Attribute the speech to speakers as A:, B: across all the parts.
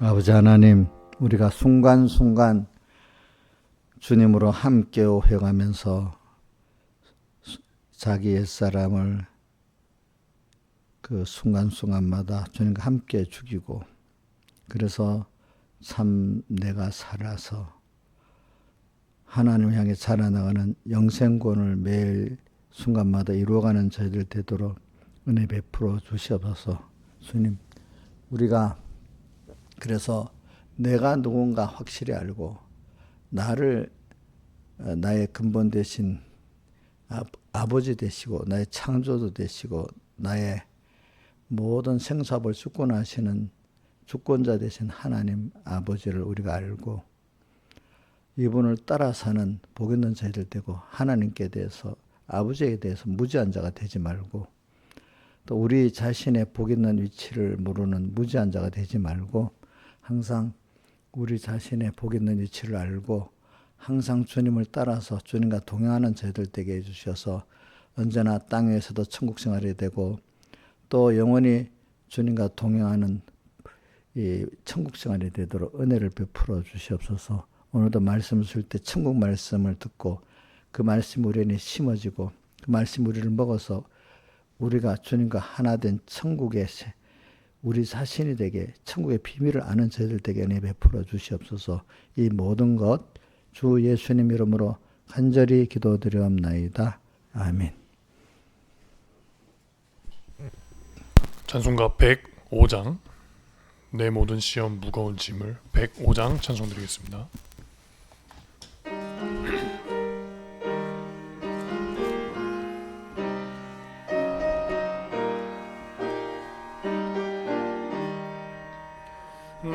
A: 아버지 하나님, 우리가 순간순간 주님으로 함께 회가면서 자기 옛사람을 그 순간순간마다 주님과 함께 죽이고, 그래서 참 내가 살아서 하나님을 향해 자라나가는 영생권을 매일 순간마다 이루어가는 저희들 되도록 은혜 베풀어 주시옵소서. 주님, 우리가 그래서 내가 누군가 확실히 알고 나를 나의 근본 되신 아버지 되시고 나의 창조주 되시고 나의 모든 생사를 주권하시는 주권자 되신 하나님 아버지를 우리가 알고 이분을 따라 사는 복 있는 저희들 되고, 하나님께 대해서 아버지에 대해서 무지한 자가 되지 말고, 또 우리 자신의 복 있는 위치를 모르는 무지한 자가 되지 말고, 항상 우리 자신의 복 있는 위치를 알고 항상 주님을 따라서 주님과 동행하는 저희들 되게 해주셔서 언제나 땅 위에서도 천국 생활이 되고 또 영원히 주님과 동행하는 이 천국 생활이 되도록 은혜를 베풀어 주시옵소서. 오늘도 말씀을 쓸 때 천국 말씀을 듣고 그 말씀이 우리 안에 심어지고 그 말씀이 우리를 먹어서 우리가 주님과 하나 된 천국의 우리 자신이 되게 천국의 비밀을 아는 저희들 되게 은혜 베풀어 주시옵소서. 이 모든 것 주 예수님 이름으로 간절히 기도드리옵나이다. 아멘.
B: 찬송가 105장 내 모든 시험 무거운 짐을 105장 찬송 드리겠습니다.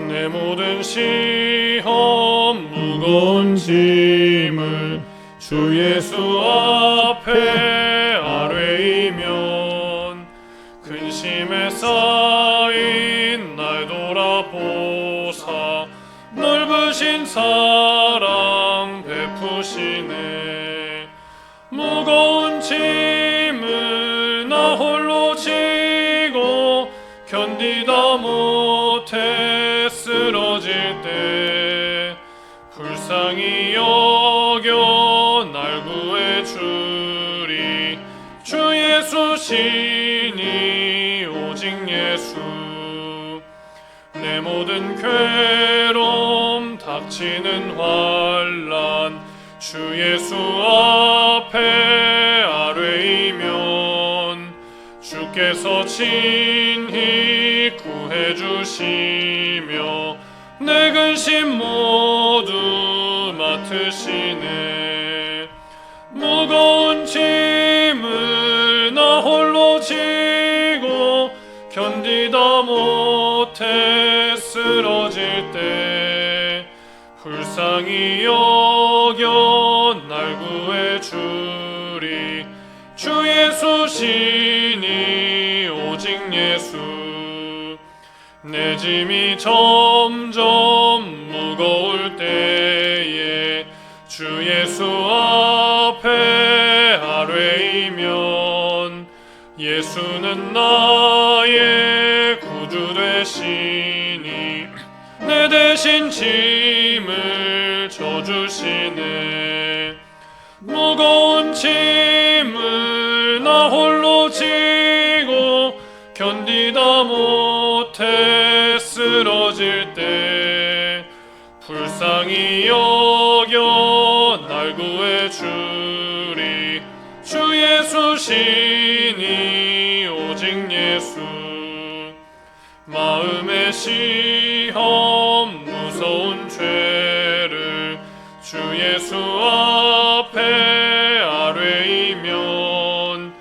B: 내 모든 시험 무거운 짐을 주 예수 앞에 아뢰이면 근심에 쌓인 날 돌아보사 넓으신 사랑 베푸시네. 무거운 짐을 나 홀로 지고 견디다 못해 쓰러질 때 불쌍히 여겨 날 구해주리. 주 예수 시니 오직 예수. 내 모든 괴로움 닥치는 환난 주 예수 앞에 아뢰이면 주께서 친히 구해주시며 내 근심 모두 맡으시네. 무거운 짐을 나 홀로 지고 견디다 못해 쓰러질 때 불쌍히 여겨 날 구해주리. 주 예수 시니 오직 예수. 내 짐이 점점 무거울 때에 주 예수 앞에 아뢰이면 예수는 나의 구주 되시니 내 대신 짐을 져주시네. 무거운 짐을 나 홀로 지고 견디다 못해 쓰러질 때 불쌍히 여겨 날 구해주리. 주 예수 시니 오직 예수. 마음의 시험 무서운 죄를 주 예수 앞에 아뢰이면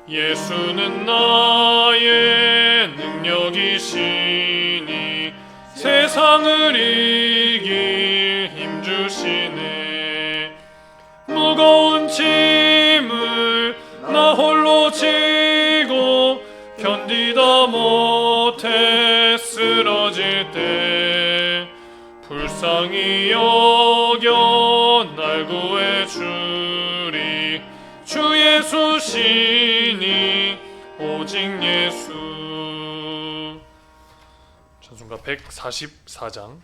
B: 예수는 나의 능력이시니 세상을 이길 힘 주시네. 무거운 짐을 나 홀로 지고 견디다 못해 쓰러질 때 불쌍히 여겨 날 구해주리. 주 예수 시니 오직 예수. 찬송가 144장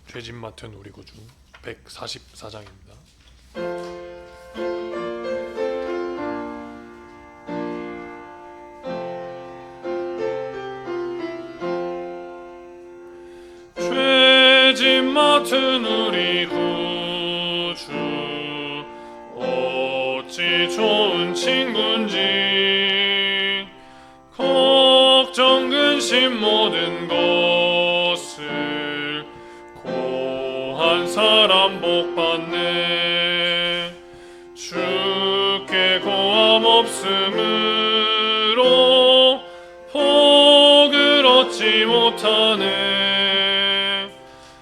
B: 죄짐 맡은 우리 구주 144장입니다. 죄짐 맡은 우리 구주 어찌 좋은 친군지 걱정 근심 모든 것을 고한 사람 복받네. 주께 고함 없음으로 복을 얻지 못하네.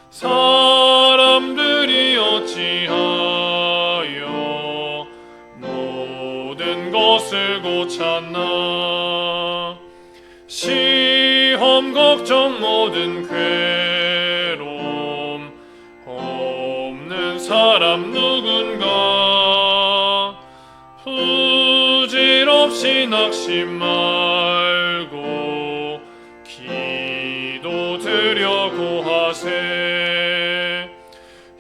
B: 사람들이 어찌하여 모든 것을 고쳤나. 시험 걱정 모든 괴로움 없는 사람 누군가. 부질없이 낙심 말고 기도 드려고 하세.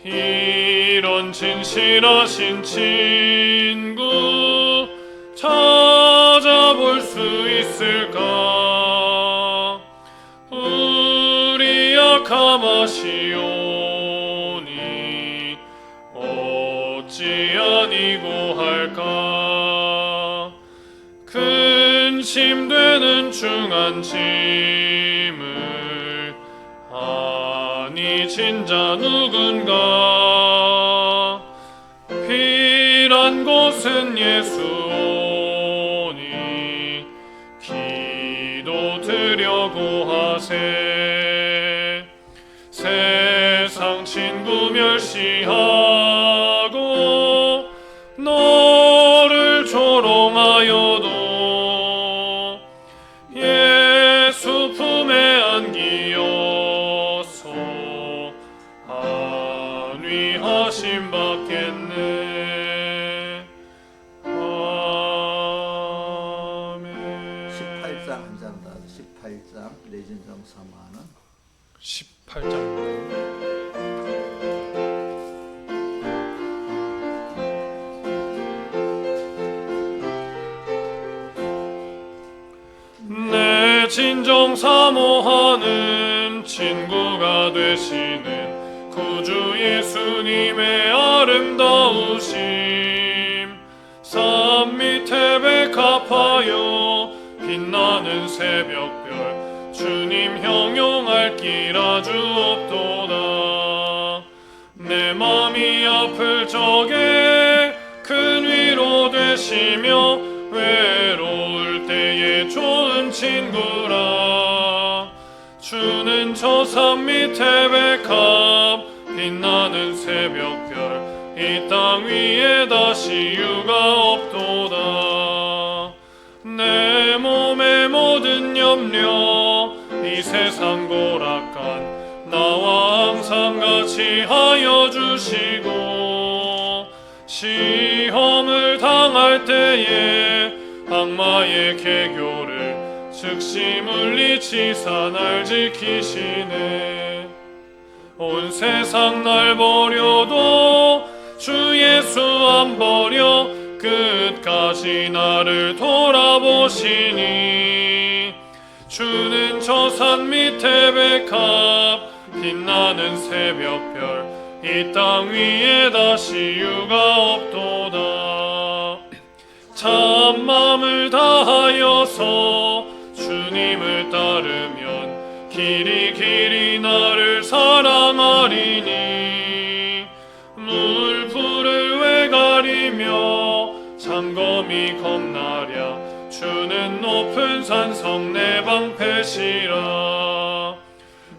B: 이런 진실하신 친구 찾아볼 수 있을까. 우리 약함하시오니 어찌 아니고 할까. 근심되는 중한 짐을 아니 진자 누군가. 필요한 곳은 예수 오니 기도 드려고 하세. 세상 친구 멸시하고 너를 조롱하여도 예수 품에 안기어서 안위하심 받겠네. 아멘.
A: 18장 한 장 더. 18장 내진정 사마는
B: 18장입니다. 내 진정 사모하는 친구가 되시는 구주 예수님의 아름다우심. 산 밑에 백합하여 빛나는 새벽별 주님 형용할 길 아주 없도다. 내 맘이 아플 적에 큰 위로 되시며 외로울 때에 좋은 친구라. 주는 저 산 밑에 백합 빛나는 새벽별 이 땅 위에 다시 유가 없도다. 내 몸의 모든 염려 이 세상 고락간 나와 항상 같이 하여 주시고. 시험을 당할 때에 악마의 계교를 즉시 물리치사 날 지키시네. 온 세상 날 버려도 주 예수 안 버려 끝까지 나를 돌아보시니. 주는 저 산 밑에 백합 빛나는 새벽별 이 땅 위에 다시 유가 없도다. 참맘을 다하여서 주님을 따르면 길이 길이 나를 사랑하리니. 물불을 왜 가리며 장검이 겁나랴. 주는 높은 산성 내 방패시라.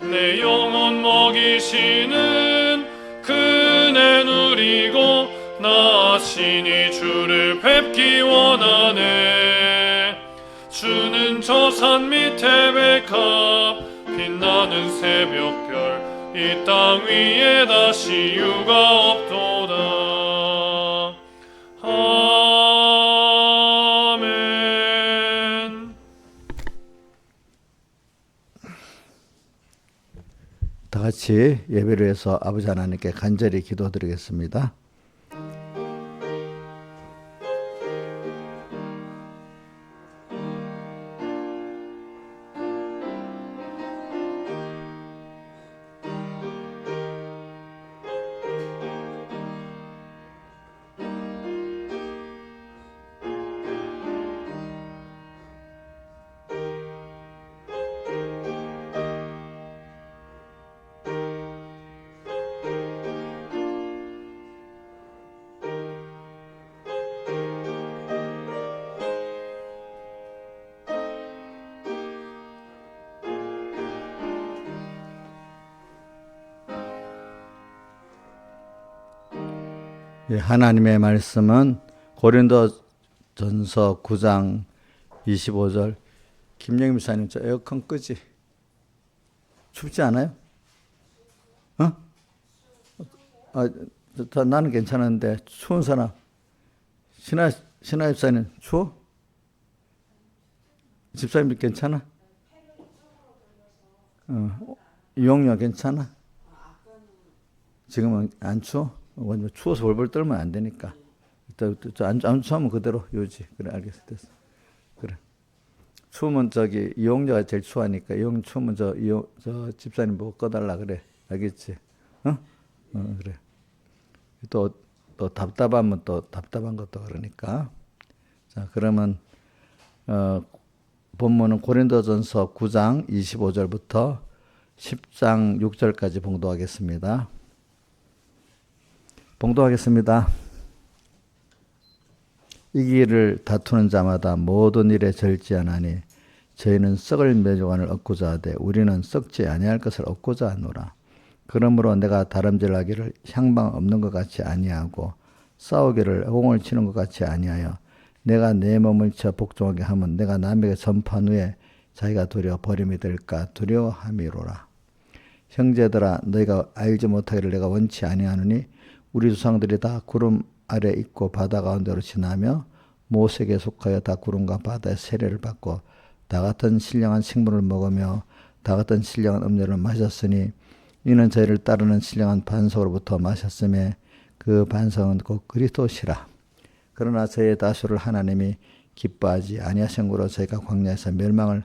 B: 내 영혼 먹이시는 그네 누리고 나 신이 주를 뵙기 원하네. 주는 저 산 밑에 백합 빛나는 새벽별 이 땅 위에 다시 유가 없도다. 아멘.
A: 다 같이 예배를 해서 아버지 하나님께 간절히 기도드리겠습니다. 예, 하나님의 말씀은 고린도전서 9장 25절. 김영임 목사님, 저 에어컨 끄지? 춥지 않아요? 나는 괜찮은데 추운 사람. 신하 집사님 추워? 집사님 괜찮아? 이용료 괜찮아? 지금은 안 추워? 추워서 벌벌 떨면 안 되니까. 안 추우면 그대로 유지. 그래, 알겠어. 됐어. 그래. 추우면 이용료가 제일 추하니까, 추우면 저 집사님 보고 꺼달라 그래. 알겠지? 그래. 또 답답하면 또 답답한 것도 그러니까. 자, 그러면, 본문은 고린도전서 9장 25절부터 10장 6절까지 봉독하겠습니다. 봉독하겠습니다. 이 길을 다투는 자마다 모든 일에 절제하나니 저희는 썩을 멸관을 얻고자 하되 우리는 썩지 아니할 것을 얻고자 하노라. 그러므로 내가 다름질하기를 향방 없는 것 같이 아니하고 싸우기를 홍을 치는 것 같이 아니하여 내가 내 몸을 쳐 복종하게 하면 내가 남에게 전파한 후에 자기가 도리어 버림이 될까 두려워함이로라. 형제들아, 너희가 알지 못하기를 내가 원치 아니하노니 우리 조상들이 다 구름 아래 있고 바다 가운데로 지나며 모세에게 속하여 다 구름과 바다의 세례를 받고 다 같은 신령한 식물을 먹으며 다 같은 신령한 음료를 마셨으니 이는 저희를 따르는 신령한 반석으로부터 마셨음에 그 반석은 곧 그리스도시라. 그러나 저희의 다수를 하나님이 기뻐하지 아니하신 거로 저희가 광야에서 멸망을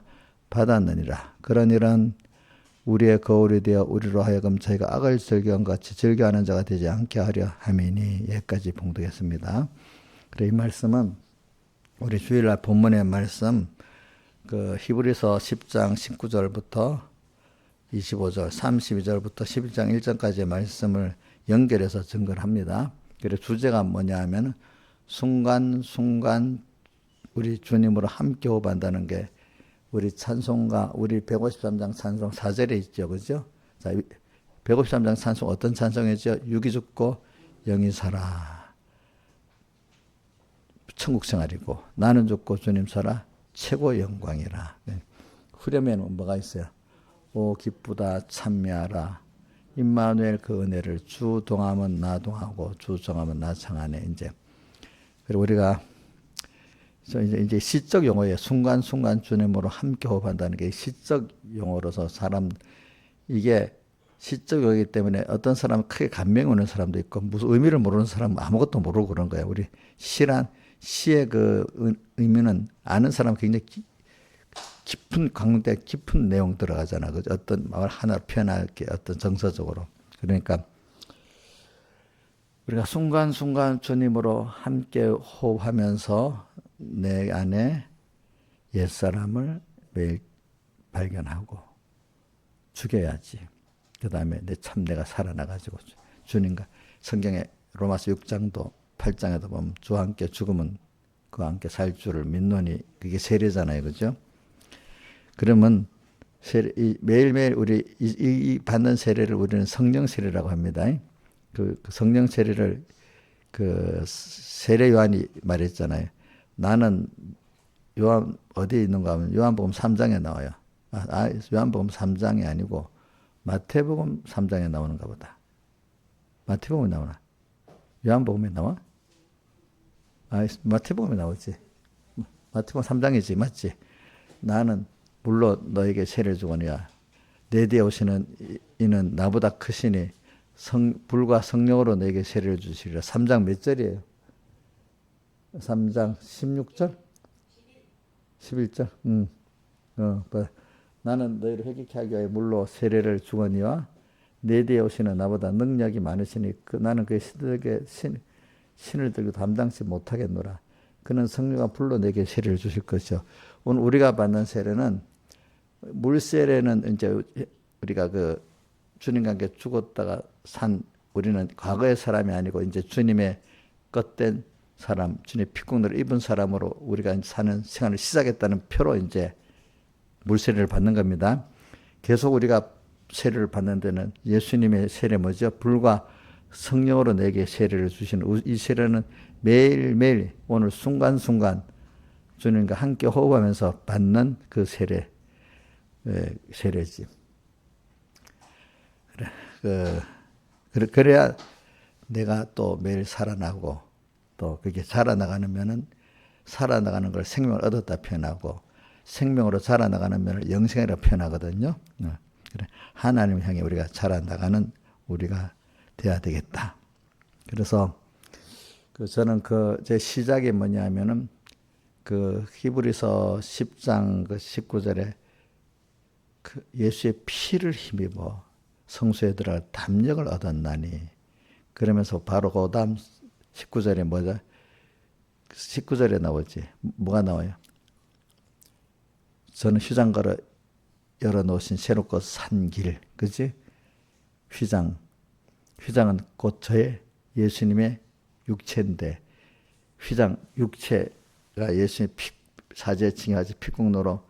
A: 받았느니라. 그런 일은 우리의 거울이 되어 우리로 하여금 저희가 악을 즐겨한 같이 즐겨하는 자가 되지 않게 하려 함이니. 여기까지 봉독했습니다. 그래, 이 말씀은 우리 주일날 본문의 말씀, 히브리서 10장 19절부터 25절, 32절부터 11장 1절까지의 말씀을 연결해서 증거를 합니다. 그래, 주제가 뭐냐 하면 순간순간 우리 주님으로 함께 호흡한다는 게 우리 찬송가, 우리 153장 찬송 4절에 있죠. 그죠? 자, 153장 찬송 어떤 찬송이죠? 육이 죽고 영이 살아. 천국 생활이고, 나는 죽고 주님 살아. 최고 영광이라. 후렴에는 뭐가 있어요? 오 기쁘다 참미하라. 임마누엘 그 은혜를 주 동하면 나 동하고 주 정하면 나 정하네. 이제. 그리고 우리가 이제 시적 용어예요. 순간순간 주님으로 함께 호흡한다는 게 시적 용어로서 이게 시적 용어이기 때문에 어떤 사람은 크게 감명이 오는 사람도 있고 무슨 의미를 모르는 사람은 아무것도 모르고 그런 거예요. 우리 시의 그 의미는 아는 사람 굉장히 깊은 강대 깊은 내용 들어가잖아. 그죠? 어떤 말 하나 표현할게 어떤 정서적으로. 그러니까 우리가 순간순간 주님으로 함께 호흡하면서 내 안에 옛사람을 매일 발견하고 죽여야지. 그 다음에 내가 살아나가지고 주님과 성경에 로마서 6장도 8장에도 보면 주와 함께 죽으면 그와 함께 살 줄을 믿노니 그게 세례잖아요. 그죠? 그러면 매일매일 우리 이 받는 세례를 우리는 성령 세례라고 합니다. 그 성령 세례를 세례 요한이 말했잖아요. 나는 요한 어디에 있는가 하면 요한복음 3장에 나와요. 요한복음 3장이 아니고 마태복음 3장에 나오는가 보다. 마태복음에 나오나? 요한복음에 나와? 마태복음에 나오지. 마태복음 3장이지, 맞지? 나는 물로 너에게 세례를 주거니와 내 뒤에 오시는 이는 나보다 크시니 불과 성령으로 내게 세례를 주시리라. 3장 몇 절이에요? 3장 16절? 11절? 나는 너희를 회개케 하기 위하여 물로 세례를 주거니와 내 뒤에 오시는 나보다 능력이 많으시니 나는 그의 신을 들고 담당치 못하겠노라. 그는 성령과 불로 내게 세례를 주실 것이요. 오늘 우리가 받는 세례는 물 세례는 이제 우리가 그 주님과 함께 죽었다가 산 우리는 과거의 사람이 아니고 이제 주님의 껍된 사람, 주님의 피국노를 입은 사람으로 우리가 사는 생활을 시작했다는 표로 이제 물세례를 받는 겁니다. 계속 우리가 세례를 받는 데는 예수님의 세례 뭐죠? 불과 성령으로 내게 세례를 주시는 이 세례는 매일매일 오늘 순간순간 주님과 함께 호흡하면서 받는 그 세례지. 그래야 내가 또 매일 살아나고 또 그게 살아나가는 걸 생명을 얻었다 표현하고 생명으로 자라나가는 면을 영생이라고 표현하거든요. 그래. 하나님을 향해 우리가 자라나가는 우리가 돼야 되겠다. 그래서 저는 제 시작이 뭐냐면은 히브리서 10장 19절에 예수의 피를 힘입어 성소에 들어갈 담력을 얻었나니 그러면서 바로 그 다음 19절에 뭐죠? 19절에 나오지. 뭐가 나와요? 저는 휘장가로 열어놓으신 새롭고 산 길, 그지? 휘장은 곧 저의 예수님의 육체인데 육체가 예수님의 사지에 징하지 피국노로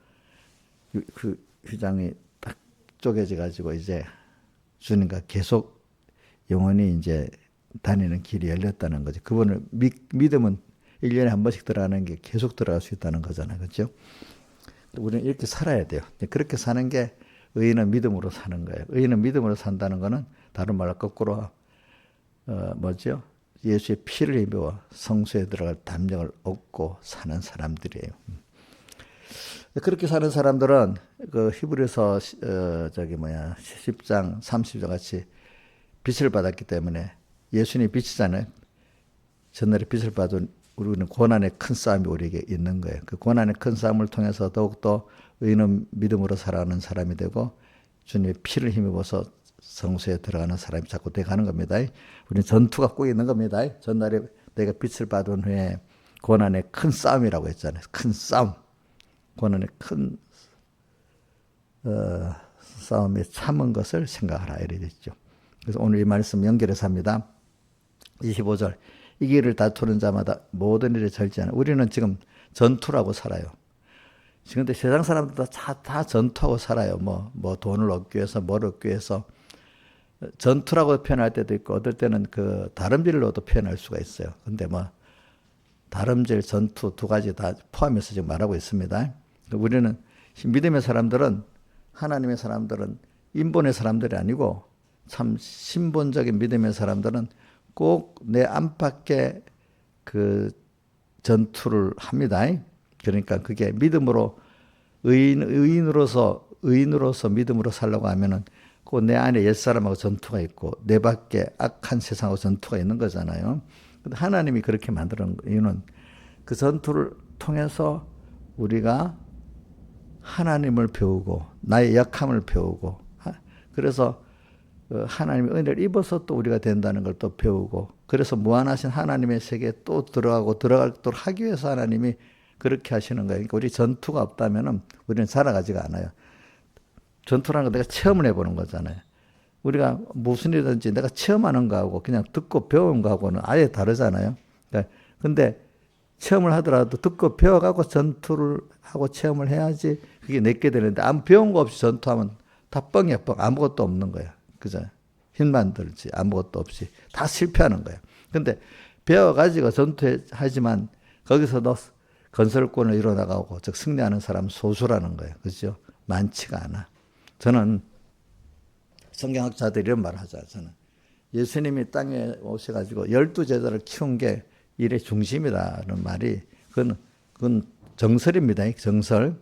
A: 그 휘장이 딱 쪼개져 가지고 이제 주님과 계속 영원히 이제 다니는 길이 열렸다는 거죠. 그분을 믿으면 1년에 한 번씩 들어가는 게 계속 들어갈 수 있다는 거잖아요. 그렇죠? 우리는 이렇게 살아야 돼요. 그렇게 사는 게 의인은 믿음으로 사는 거예요. 의인은 믿음으로 산다는 거는 다른 말로 거꾸로 뭐죠? 예수의 피를 입어 성소에 들어갈 담력을 얻고 사는 사람들이에요. 그렇게 사는 사람들은 히브리서 10장 30절 같이 빛을 받았기 때문에 예수님이 빛이잖아요. 전날에 빛을 받은 우리는 고난의 큰 싸움이 우리에게 있는 거예요. 그 고난의 큰 싸움을 통해서 더욱더 의인은 믿음으로 살아가는 사람이 되고 주님의 피를 힘입어서 성소에 들어가는 사람이 자꾸 돼가는 겁니다. 우리는 전투가 꼭 있는 겁니다. 전날에 내가 빛을 받은 후에 고난의 큰 싸움이라고 했잖아요. 큰 싸움. 고난의 큰 싸움에 참은 것을 생각하라 이래 됐죠. 그래서 오늘 이 말씀 연결해서 합니다. 25절. 이 길을 다투는 자마다 모든 일에 절제하는. 우리는 지금 전투라고 살아요. 지금 근데 세상 사람들도 다 전투하고 살아요. 뭐 돈을 얻기 위해서, 뭘 얻기 위해서. 전투라고 표현할 때도 있고, 어떨 때는 다름질로도 표현할 수가 있어요. 근데 다름질, 전투 두 가지 다 포함해서 지금 말하고 있습니다. 우리는 믿음의 사람들은, 하나님의 사람들은 인본의 사람들이 아니고, 참 신본적인 믿음의 사람들은 꼭 내 안팎에 전투를 합니다. 그러니까 그게 믿음으로 의인으로서 믿음으로 살려고 하면은 꼭 내 안에 옛사람하고 전투가 있고 내 밖에 악한 세상하고 전투가 있는 거잖아요. 근데 하나님이 그렇게 만드는 이유는 그 전투를 통해서 우리가 하나님을 배우고 나의 약함을 배우고 그래서 하나님의 은혜를 입어서 또 우리가 된다는 걸 또 배우고 그래서 무한하신 하나님의 세계에 또 들어가도록 하기 위해서 하나님이 그렇게 하시는 거예요. 그러니까 우리 전투가 없다면 우리는 살아가지가 않아요. 전투라는 건 내가 체험을 해보는 거잖아요. 우리가 무슨 일이든지 내가 체험하는 거하고 그냥 듣고 배우는 거하고는 아예 다르잖아요. 그러니까 근데 체험을 하더라도 듣고 배워가고 전투를 하고 체험을 해야지 그게 내게 되는데 아무 배운 거 없이 전투하면 다 뻥이야, 뻥. 아무것도 없는 거야. 그죠? 힘만 들지 아무것도 없이 다 실패하는 거예요. 근데 배워가지고 전투하지만 거기서도 건설권을 이뤄나가고 즉 승리하는 사람 소수라는 거예요. 그죠? 많지가 않아. 저는 성경학자들이 이런 말을 하죠. 저는 예수님이 땅에 오셔가지고 12제자를 키운 게 일의 중심이라는 말이 그건 정설입니다. 정설.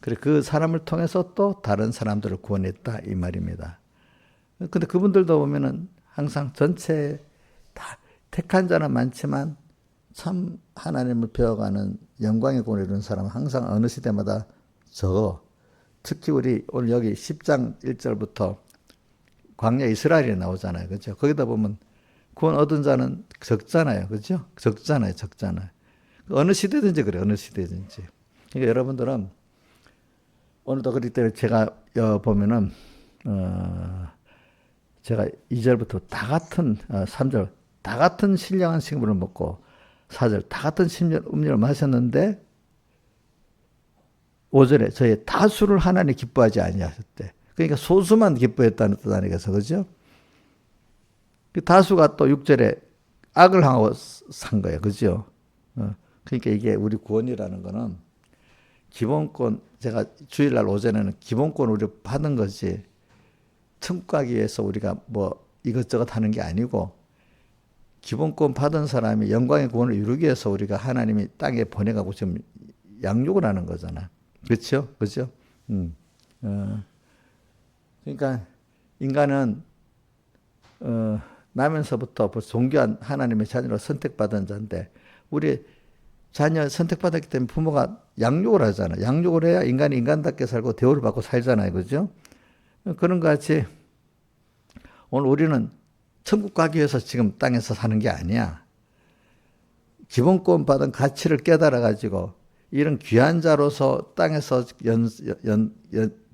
A: 그래 그 사람을 통해서 또 다른 사람들을 구원했다 이 말입니다. 근데 그분들도 보면은 항상 전체 다 택한 자는 많지만 참 하나님을 배워가는 영광의 구원을 이루는 사람은 항상 어느 시대마다 적어. 특히 우리 오늘 여기 10장 1절부터 광야 이스라엘이 나오잖아요. 그죠? 거기다 보면 구원 얻은 자는 적잖아요. 그죠? 적잖아요. 어느 시대든지 그래. 어느 시대든지. 그러니까 여러분들은 오늘도 그렇기 때문에 제가 보면은 제가 2절부터 다 같은 3절 다 같은 신령한 식물을 먹고 4절 다 같은 음료를 마셨는데 5절에 저희 다수를 하나님 기뻐하지 아니하셨대. 그러니까 소수만 기뻐했다는 뜻 아니겠어, 그죠? 그 다수가 또 6절에 악을 향하고 산 거예요, 그죠? 그러니까 이게 우리 구원이라는 거는 기본권, 제가 주일날 오전에는 기본권 우리 받은 거지, 천국 가기 위해서 우리가 뭐 이것저것 하는 게 아니고, 기본권 받은 사람이 영광의 구원을 이루기 위해서 우리가 하나님이 땅에 보내가고 지금 양육을 하는 거잖아. 그렇죠? 그죠? 그러니까 인간은 나면서부터 존귀한 하나님의 자녀로 선택받은 자인데 우리 자녀 선택받았기 때문에 부모가 양육을 하잖아. 양육을 해야 인간이 인간답게 살고 대우를 받고 살잖아요. 그죠? 그런 것 같이 오늘 우리는 천국 가기 위해서 지금 땅에서 사는 게 아니야. 기본권 받은 가치를 깨달아가지고 이런 귀한 자로서 땅에서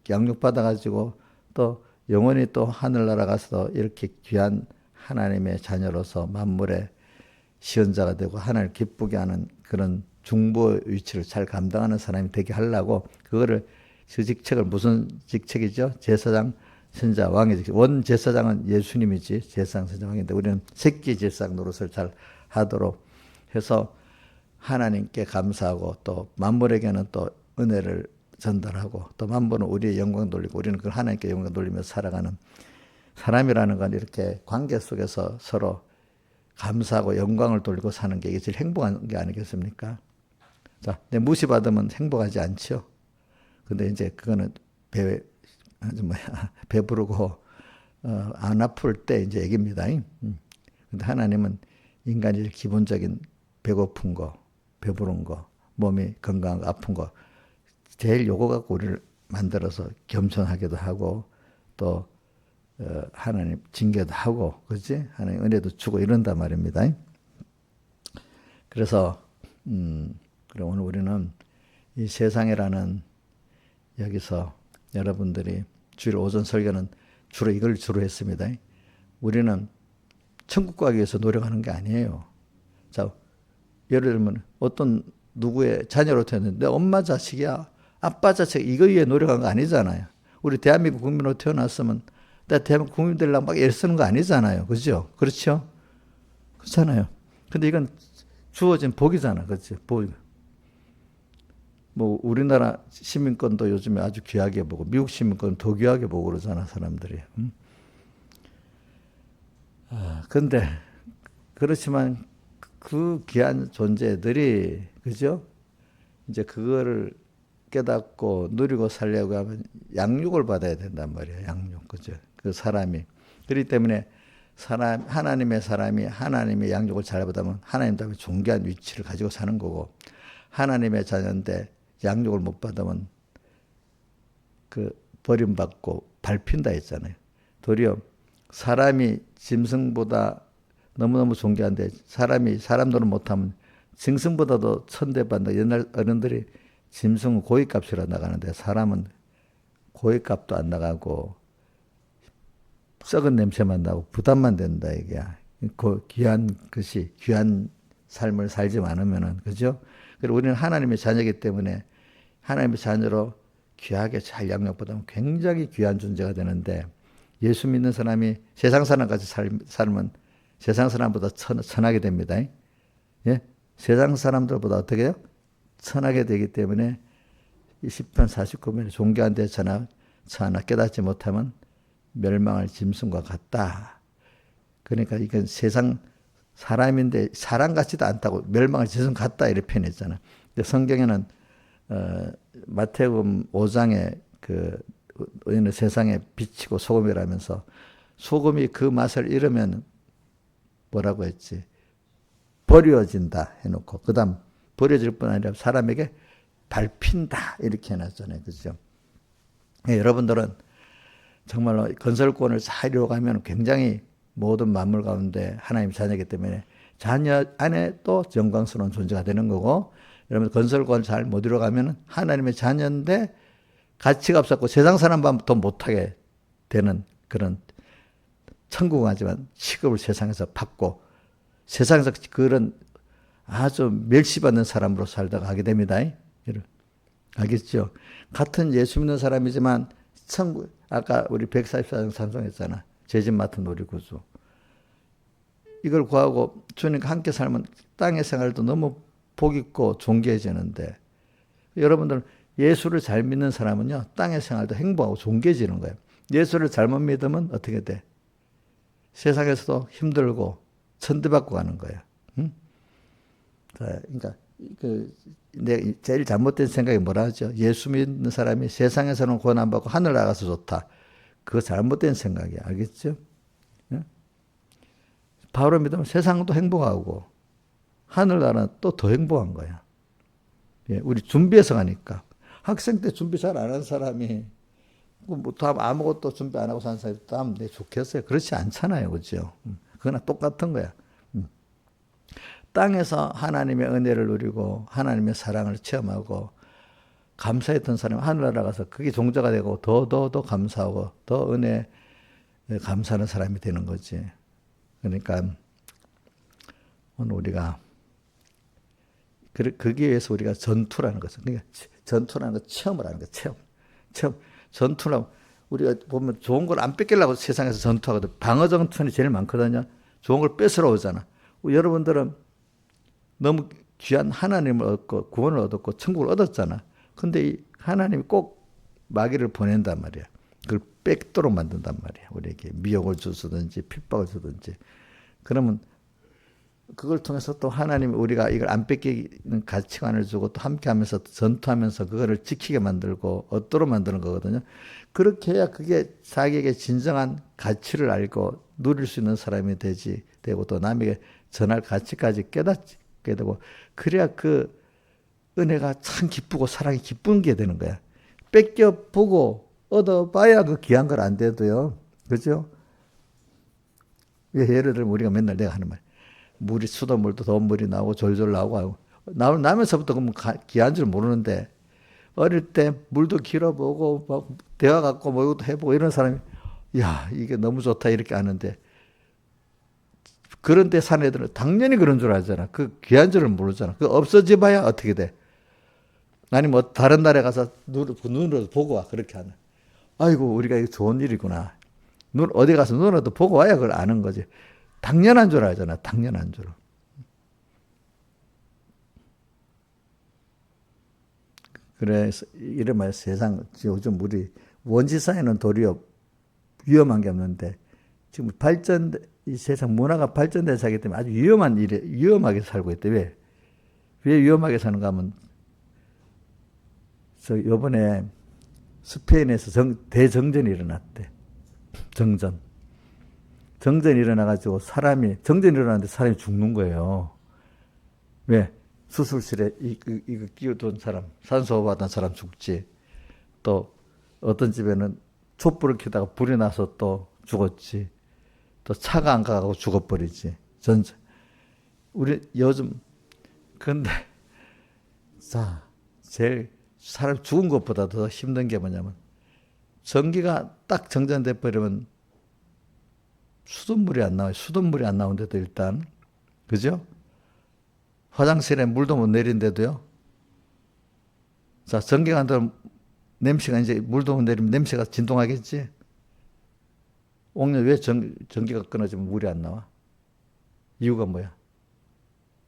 A: 양육받아가지고 또 영원히 또 하늘나라 가서 이렇게 귀한 하나님의 자녀로서 만물의 시언자가 되고 하나님을 기쁘게 하는 그런 중보의 위치를 잘 감당하는 사람이 되게 하려고 그거를 그 직책을 무슨 직책이죠? 제사장, 선자, 왕의 직책. 원 제사장은 예수님이지 제사장, 선자, 왕인데 우리는 새끼 제사장 노릇을 잘 하도록 해서 하나님께 감사하고 또 만물에게는 또 은혜를 전달하고 또 만물은 우리의 영광 돌리고 우리는 그 하나님께 영광 돌리면서 살아가는 사람이라는 건 이렇게 관계 속에서 서로 감사하고 영광을 돌리고 사는 게 이게 제일 행복한 게 아니겠습니까? 자, 근데 무시받으면 행복하지 않죠. 근데 이제 그거는 배부르고 안 아플 때 이제 얘기입니다. 근데 하나님은 인간이 기본적인 배고픈 거, 배부른 거, 몸이 건강한 거, 아픈 거 제일 요거 갖고 우리를 만들어서 겸손하게도 하고 또 하나님 징계도 하고 그렇지? 하나님 은혜도 주고 이런단 말입니다. 그래서 그럼 오늘 우리는 이 세상이라는 여기서 여러분들이 주일 오전 설교는 주로 이걸 주로 했습니다. 우리는 천국 가기 위해서 노력하는 게 아니에요. 자, 예를 들면 어떤 누구의 자녀로 태어났는데 내 엄마 자식이야, 아빠 자식 이거 위해 노력한 거 아니잖아요. 우리 대한민국 국민으로 태어났으면 나 대한민국 국민 되려고 막 애쓰는 거 아니잖아요. 그죠? 그렇죠? 그렇잖아요. 근데 이건 주어진 복이잖아. 그렇지? 복. 뭐 우리나라 시민권도 요즘에 아주 귀하게 보고 미국 시민권 더 귀하게 보고 그러잖아 사람들이. 근데 그렇지만 그 귀한 존재들이 그죠? 이제 그거를 깨닫고 누리고 살려고 하면 양육을 받아야 된단 말이에요. 양육 그죠? 그 사람이 그렇기 때문에 하나님의 사람이 하나님의 양육을 잘 받으면 하나님 다음에 존귀한 위치를 가지고 사는 거고 하나님의 자녀인데 양육을 못 받으면 그 버림받고 밟힌다 했잖아요. 도리어 사람이 짐승보다 너무너무 존귀한데 사람이 사람 노릇 못하면 짐승보다도 천대받는다. 옛날 어른들이 짐승은 고깃값이라 나가는데 사람은 고깃값도 안 나가고 썩은 냄새만 나고 부담만 된다 이게. 그 귀한 것이 귀한 삶을 살지 않으면은 그죠? 그리고 우리는 하나님의 자녀이기 때문에 하나님의 자녀로 귀하게 잘 양육받으면 굉장히 귀한 존재가 되는데 예수 믿는 사람이 세상 사람같이 살면 세상 사람보다 천하게 됩니다. 예? 세상 사람들보다 어떻게 해요? 천하게 되기 때문에 10편 49편에 존귀한 데 천하 깨닫지 못하면 멸망할 짐승과 같다. 그러니까 이건 세상 사람인데 사람 같지도 않다고 멸망할 짐승 같다 이렇게 표현했잖아. 근데 성경에는 마태복음 5장에 그 너희는 세상에 빛이고 소금이라면서 소금이 그 맛을 잃으면 뭐라고 했지? 버려진다 해놓고 그다음 버려질 뿐 아니라 사람에게 밟힌다 이렇게 해놨잖아요. 그죠? 여러분들은 정말로 건설권을 잘 이루어가면 굉장히 모든 만물 가운데 하나님 자녀이기 때문에 자녀 안에 또 영광스러운 존재가 되는 거고 여러분 건설권을 잘 못 이루어가면 하나님의 자녀인데 가치가 없었고 세상 사람보다 못하게 되는 그런 천국은 하지만 취급을 세상에서 받고 세상에서 그런 아주 멸시받는 사람으로 살다가 하게 됩니다. 알겠죠? 같은 예수 믿는 사람이지만 천국 아까 우리 144장 찬송했잖아. 죄짐 맡은 우리 구주. 이걸 구하고 주님과 함께 살면 땅의 생활도 너무 복 있고 존귀해지는데 여러분들 예수를 잘 믿는 사람은요. 땅의 생활도 행복하고 존귀해지는 거예요. 예수를 잘못 믿으면 어떻게 돼? 세상에서도 힘들고 천대받고 가는 거예요. 응? 그러니까 내 제일 잘못된 생각이 뭐라 하죠? 예수 믿는 사람이 세상에서는 고난받고 하늘 나가서 좋다. 그거 잘못된 생각이야. 알겠죠? 응? 바울을 믿으면 세상도 행복하고 하늘나라는 또 더 행복한 거야. 예, 우리 준비해서 가니까. 학생 때 준비 잘 안 한 사람이 뭐 아무것도 준비 안 하고 사는 사람이 다음 내 좋겠어요. 그렇지 않잖아요. 그죠? 그거나 똑같은 거야. 땅에서 하나님의 은혜를 누리고 하나님의 사랑을 체험하고 감사했던 사람이 하늘나라 가서 그게 종자가 되고 더 감사하고 더 은혜 감사하는 사람이 되는 거지. 그러니까 오늘 우리가 거기에 위해서 우리가 전투라는 것을 그러니까 전투라는 거 체험을 하는 거야. 체험. 전투라고 우리가 보면 좋은 걸 안 뺏기려고 세상에서 전투하거든. 방어 전투는 제일 많거든요. 좋은 걸 뺏으러 오잖아. 여러분들은 너무 귀한 하나님을 얻고 구원을 얻었고 천국을 얻었잖아. 근데 이 하나님이 꼭 마귀를 보낸단 말이야. 그걸 뺏도록 만든단 말이야. 우리에게 미혹을 주든지 핍박을 주든지. 그러면 그걸 통해서 또 하나님이 우리가 이걸 안 뺏기는 가치관을 주고 또 함께하면서 전투하면서 그거를 지키게 만들고 얻도록 만드는 거거든요. 그렇게 해야 그게 자기에게 진정한 가치를 알고 누릴 수 있는 사람이 되고 또 남에게 전할 가치까지 깨닫게 되고 그래야 그 은혜가 참 기쁘고 사랑이 기쁜 게 되는 거야. 뺏겨보고 얻어봐야 그 귀한 걸 안 돼도요. 그죠? 예를 들면 우리가 맨날 내가 하는 말. 물이 수돗물도 더 물이 나오고 졸졸 나오고 나면서부터 그러면 귀한 줄 모르는데 어릴 때 물도 길어보고 막 대화 갖고 뭐 이것도 해보고 이런 사람이 야 이게 너무 좋다 이렇게 하는데 그런데 산 애들은 당연히 그런 줄 알잖아. 그 귀한 줄을 모르잖아. 그 없어져봐야 어떻게 돼? 아니 뭐 다른 나라에 가서 눈으로 보고 와 그렇게 하는. 아이고 우리가 이거 좋은 일이구나. 어디 가서 눈으로도 보고 와야 그걸 아는 거지. 당연한 줄 알잖아. 당연한 줄. 그래서 이런 말 세상 요즘 우리 원시 사회는 도리어 위험한 게 없는데 지금 이 세상 문화가 발전된 사기 때문에 아주 위험하게 살고 있대. 왜 위험하게 사는가 하면 요번에 스페인에서 대정전이 일어났대. 정전이 일어나가지고 정전이 일어났는데 사람이 죽는 거예요. 왜? 수술실에 이거 끼워둔 사람, 산소 받은 사람 죽지. 또 어떤 집에는 촛불을 켜다가 불이 나서 또 죽었지. 또 차가 안 가고 죽어버리지. 우리 요즘, 근데, 제일 사람 죽은 것보다 더 힘든 게 뭐냐면, 전기가 딱 정전돼 버리면 수돗물이 안 나와요. 수돗물이 안 나오는데도 일단. 그죠? 화장실에 물도 못 내린데도요. 전기가 안 들어오면 냄새가 이제 물도 못 내리면 냄새가 진동하겠지? 옥년 왜 전기가 끊어지면 물이 안 나와? 이유가 뭐야?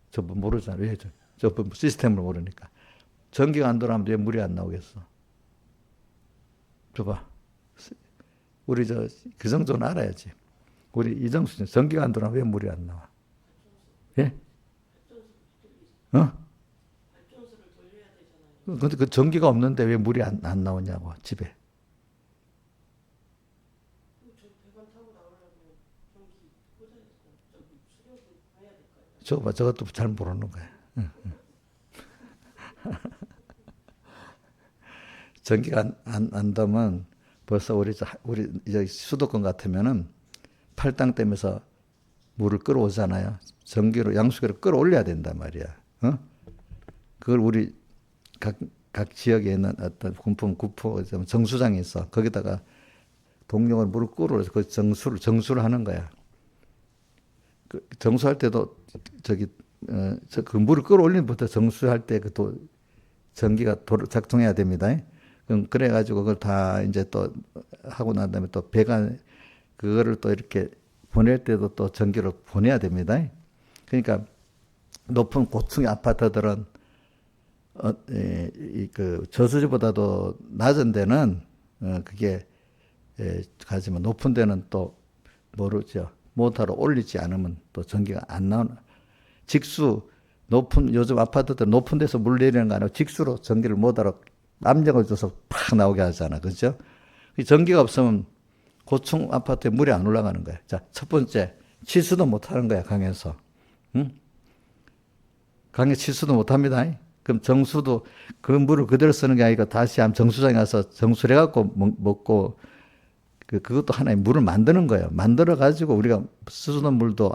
A: 저 모르잖아. 왜? 저 시스템을 모르니까. 전기가 안 들어오면 왜 물이 안 나오겠어? 줘봐. 우리 그 정도는 알아야지. 우리 이정수 전기가 안 들어오면 왜 물이 안 나와? 예? 근데 그 전기가 없는데 왜 물이 안 나오냐고, 집에. 저거 봐, 저것도 잘 모르는 거야. 전기가 안 되면 벌써 우리 이제 수도권 같으면은 팔당 댐에서 물을 끌어오잖아요. 전기로 양수기로 끌어올려야 된단 말이야. 그걸 우리 각 지역에 있는 어떤 구포 정수장이 있어. 거기다가 동력을 물을 끌어올려서 그 정수를 하는 거야. 그 정수할 때도 그 물을 끌어올리는 부터 정수할 때 그 전기가 작동해야 됩니다. 그래가지고 그걸 다 이제 또 하고 난 다음에 또 배가 그거를 또 이렇게 보낼 때도 또 전기를 보내야 됩니다. 그러니까 높은 고층의 아파트들은 그 저수지보다도 낮은 데는 그게 가지만 높은 데는 또 모르죠. 모터로 올리지 않으면 또 전기가 안 나오는. 요즘 아파트들 높은 데서 물 내리는 거 아니고 직수로 전기를 모터로 압력을 줘서 팍 나오게 하잖아. 그죠? 전기가 없으면 고층 아파트에 물이 안 올라가는 거야. 자, 첫 번째, 치수도 못 하는 거야, 강에서. 응? 강에 치수도 못 합니다. 그럼 정수도 그 물을 그대로 쓰는 게 아니고 다시 한번 정수장에 가서 정수를 해갖고 먹고, 그것도 하나의 물을 만드는 거예요. 만들어가지고 우리가 쓰는 물도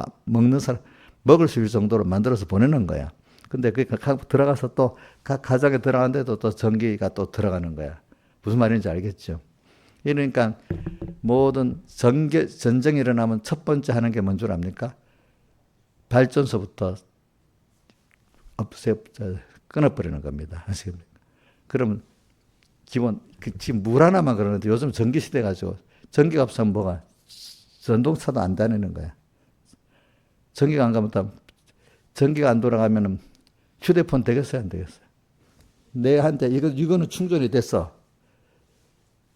A: 먹을 수 있을 정도로 만들어서 보내는 거야. 근데 들어가서 또 각 가정에 들어가는데도 또 전기가 또 들어가는 거야. 무슨 말인지 알겠죠? 그러니까 모든 전쟁이 일어나면 첫 번째 하는 게 뭔 줄 압니까? 발전소부터 끊어버리는 겁니다. 아시겠습니까? 그러면 지금 물 하나만 그러는데 요즘 전기 시대 가지고 전기가 없으면 뭐가 전동차도 안 다니는 거야. 전기가 안 가면 전기가 안 돌아가면은 휴대폰 되겠어요, 안 되겠어요? 내한테 이거는 충전이 됐어.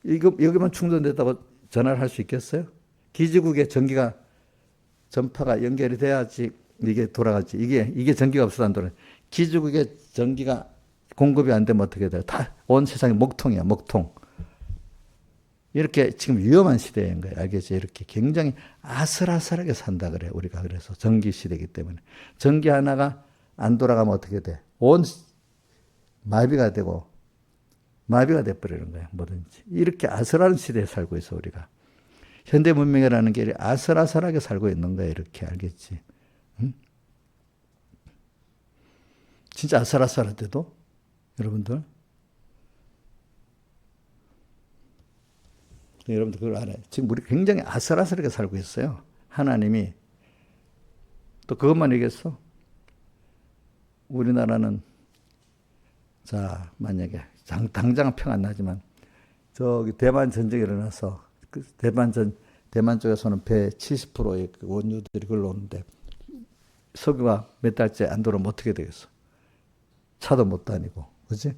A: 여기만 충전됐다고 전화를 할 수 있겠어요? 기지국에 전파가 연결이 돼야지 이게 돌아가지. 이게 전기가 없어서 안 돌아가. 기지국에 전기가 공급이 안 되면 어떻게 돼요? 다 온 세상이 목통이야, 목통. 이렇게 지금 위험한 시대인 거예요. 알겠죠? 이렇게 굉장히 아슬아슬하게 산다 그래. 우리가 그래서 전기 시대이기 때문에. 전기 하나가 안 돌아가면 어떻게 돼? 온 마비가 돼버리는 거야. 뭐든지. 이렇게 아슬한 시대에 살고 있어, 우리가. 현대 문명이라는 게 아슬아슬하게 살고 있는 거야. 이렇게 알겠지? 응? 진짜 아슬아슬할 때도 여러분들 그걸 알아요. 지금 우리 굉장히 아슬아슬하게 살고 있어요. 하나님이 또 그것만 얘기했어. 우리나라는 자 만약에 당장은 평 안 나지만 저기 대만 전쟁이 일어나서 대만 쪽에서는 배 70%의 그 원유들이 걸로 오는데 석유가 몇 달째 안 들어오면 어떻게 되겠어? 차도 못 다니고, 그지?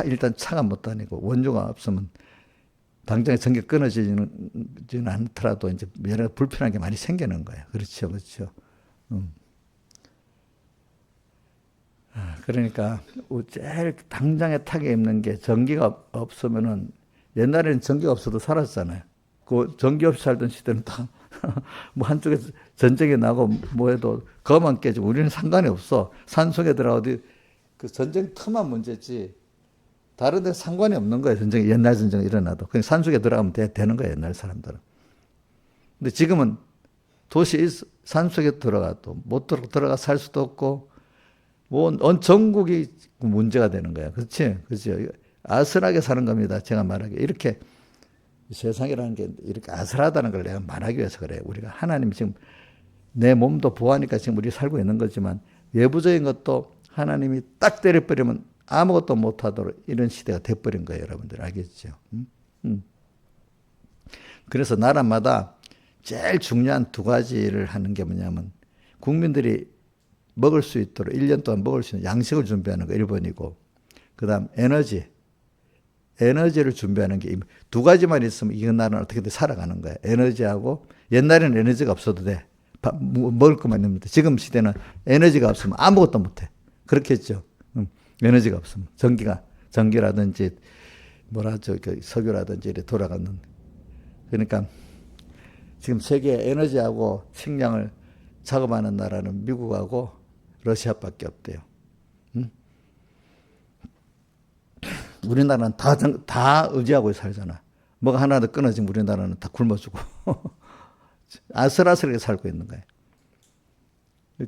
A: 일단 차가 못 다니고, 원유가 없으면 당장에 전기가 끊어지지는 않더라도 이제 여러 불편한 게 많이 생기는 거예요. 그렇죠, 그렇죠. 그러니까 제일 당장에 타게 입는 게 전기가 없으면은 옛날에는 전기가 없어도 살았잖아요. 그 전기 없이 살던 시대는 다 뭐 한쪽에 전쟁이 나고 뭐 해도 거만 깨지고 우리는 상관이 없어. 산속에 들어가도 그 전쟁 터만 문제지 다른 데 상관이 없는 거예요. 옛날 전쟁이 일어나도. 그냥 산속에 들어가면 되는 거예요. 옛날 사람들은. 근데 지금은 도시 산속에 들어가도 못 들어가 살 수도 없고 온 전국이 문제가 되는 거야. 그렇지? 그렇죠? 아슬하게 사는 겁니다. 제가 말하기. 이렇게 세상이라는 게 이렇게 아슬하다는 걸 내가 말하기 위해서 그래요. 우리가 하나님 지금 내 몸도 보하니까 지금 우리 살고 있는 거지만 외부적인 것도 하나님이 딱 때려버리면 아무것도 못하도록 이런 시대가 돼버린 거예요. 여러분들 알겠죠? 그래서 나라마다 제일 중요한 두 가지를 하는 게 뭐냐면 국민들이 먹을 수 있도록 1년 동안 먹을 수 있는 양식을 준비하는 거 1번이고 그 다음 에너지를 준비하는 게 두 가지만 있으면 이 나라는 어떻게든 살아가는 거야. 에너지하고 옛날에는 에너지가 없어도 돼. 먹을 것만 있는데 지금 시대는 에너지가 없으면 아무것도 못해. 그렇겠죠. 에너지가 없으면 전기라든지 뭐라죠, 석유라든지 이렇게 돌아가는. 그러니까 지금 세계 에너지하고 식량을 작업하는 나라는 미국하고 러시아밖에 없대요. 우리나라는 다 의지하고 살잖아. 뭐가 하나도 끊어지면 우리나라는 다 굶어 죽고 아슬아슬하게 살고 있는 거예요.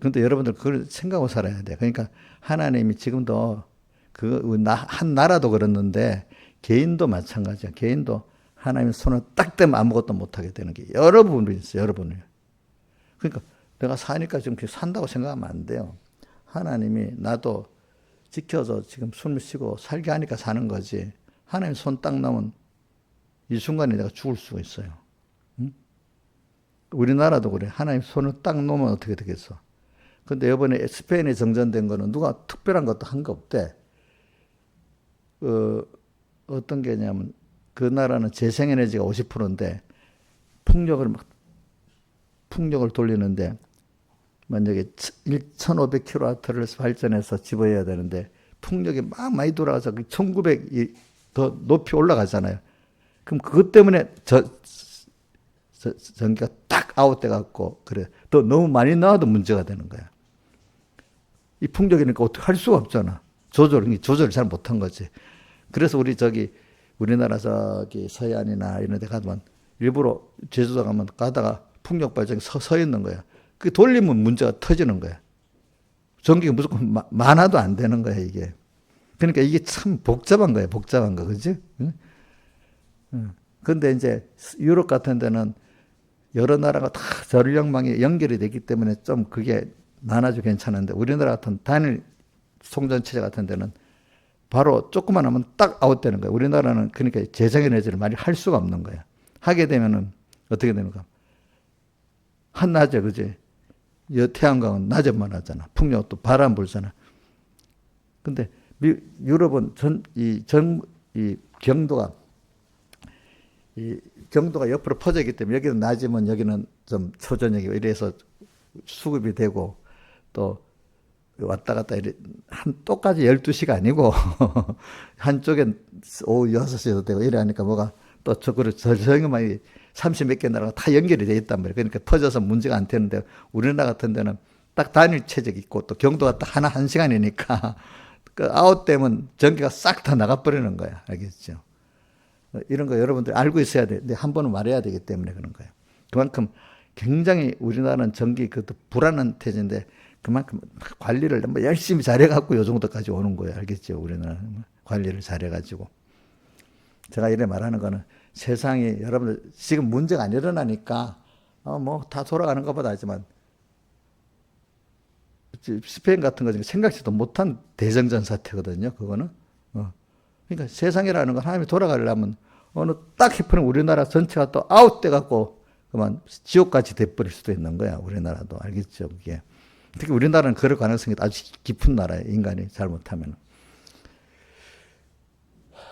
A: 근데 여러분들 그걸 생각하고 살아야 돼. 그러니까 하나님이 지금도 한 나라도 그렇는데 개인도 마찬가지야. 개인도 하나님의 손을 딱 떼면 아무것도 못하게 되는 게 여러 부분이 있어요. 여러 부분이. 그러니까 내가 사니까 지금 산다고 생각하면 안 돼요. 하나님이 나도 지켜서 지금 숨을 쉬고 살게 하니까 사는 거지. 하나님 손 딱 넣으면 이 순간에 내가 죽을 수가 있어요. 응? 우리나라도 그래. 하나님 손을 딱 놓으면 어떻게 되겠어. 근데 이번에 스페인에 정전된 거는 누가 특별한 것도 한 거 없대. 어떤 게냐면 그 나라는 재생에너지가 50%인데 풍력을 돌리는데 만약에 1500kW를 발전해서 집어야 되는데 풍력이 막 많이 돌아가서 1900이 더 높이 올라가잖아요. 그럼 그것 때문에 전기가 딱 아웃돼 갖고 그래. 또 너무 많이 나와도 문제가 되는 거야. 이 풍력이니까 어떻게 할 수가 없잖아. 조절을 잘 못한 거지. 그래서 우리나라 서해안이나 이런 데 가면 일부러 제주도 가면 가다가 풍력 발전이 서 있는 거야. 그 돌리면 문제가 터지는 거야. 전기가 무조건 많아도 안 되는 거야, 이게. 그러니까 이게 참 복잡한 거야, 복잡한 거, 그지? 근데 이제 유럽 같은 데는 여러 나라가 다 전력망이 연결이 되기 때문에 좀 그게 많아져 괜찮은데 우리나라 같은 단일 송전체제 같은 데는 바로 조금만 하면 딱 아웃되는 거야. 우리나라는 그러니까 재생에너지를 많이 할 수가 없는 거야. 하게 되면은 어떻게 되는가? 한낮에, 그지? 태양광은 낮에만 하잖아. 풍력도 바람 불잖아. 근데 유럽은 경도가 옆으로 퍼져 있기 때문에 여기는 낮이면 여기는 좀 초저녁이고 이래서 수급이 되고 또 왔다 갔다 똑같이 12시가 아니고 한쪽엔 오후 6시에도 되고 이래 하니까 뭐가 또 저녁만 30몇 개 나라가 다 연결이 돼 있단 말이에요. 그러니까 퍼져서 문제가 안 되는데 우리나라 같은 데는 딱 단일 체적이 있고 또 경도가 딱 한 시간이니까 그 아웃되면 전기가 싹 다 나가버리는 거야. 알겠죠? 이런 거 여러분들 알고 있어야 돼. 근데 한 번은 말해야 되기 때문에 그런 거예요. 그만큼 굉장히 우리나라는 전기 그것도 불안한 태제인데 그만큼 관리를 열심히 잘해갖고 요 정도까지 오는 거예요. 알겠죠? 우리나라는 관리를 잘해가지고. 제가 이래 말하는 거는 세상이 여러분들 지금 문제가 안 일어나니까 뭐 다 돌아가는 것보다 하지만 스페인 같은 거 생각지도 못한 대정전 사태거든요. 그거는. 그러니까 세상이라는 건 하나님이 돌아가려면 어느 딱 해프는 우리나라 전체가 또 아웃돼 갖고 그만 지옥같이 돼버릴 수도 있는 거야. 우리나라도. 알겠죠? 그게. 특히 우리나라는 그럴 가능성이 아주 깊은 나라예요. 인간이 잘못하면.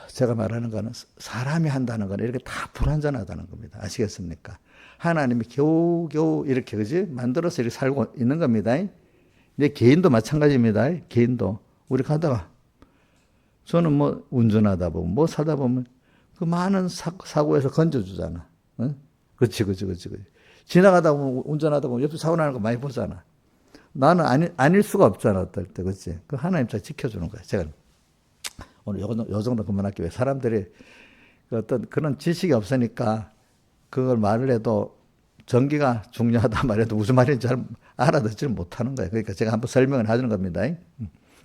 A: 제가 말하는 거는 사람이 한다는 건 이렇게 다 불완전하다는 겁니다. 아시겠습니까? 하나님이 겨우겨우 이렇게, 그지? 만들어서 이렇게 살고 있는 겁니다. 내 개인도 마찬가지입니다. 개인도. 우리 가다가, 저는 뭐 운전하다 보면, 뭐 사다 보면, 그 많은 사고에서 건져주잖아. 응? 그렇지. 지나가다 보면, 운전하다 보면 옆에 사고 나는 거 많이 보잖아. 나는 아닐 수가 없잖아, 어떨 때. 그렇지? 그 하나님 잘 지켜주는 거야. 제가 오늘 요 정도 그만할게요. 사람들이 어떤 그런 지식이 없으니까 그걸 말을 해도 전기가 중요하다 말해도 무슨 말인지 잘 알아듣지를 못하는 거예요. 그러니까 제가 한번 설명을 하는 겁니다.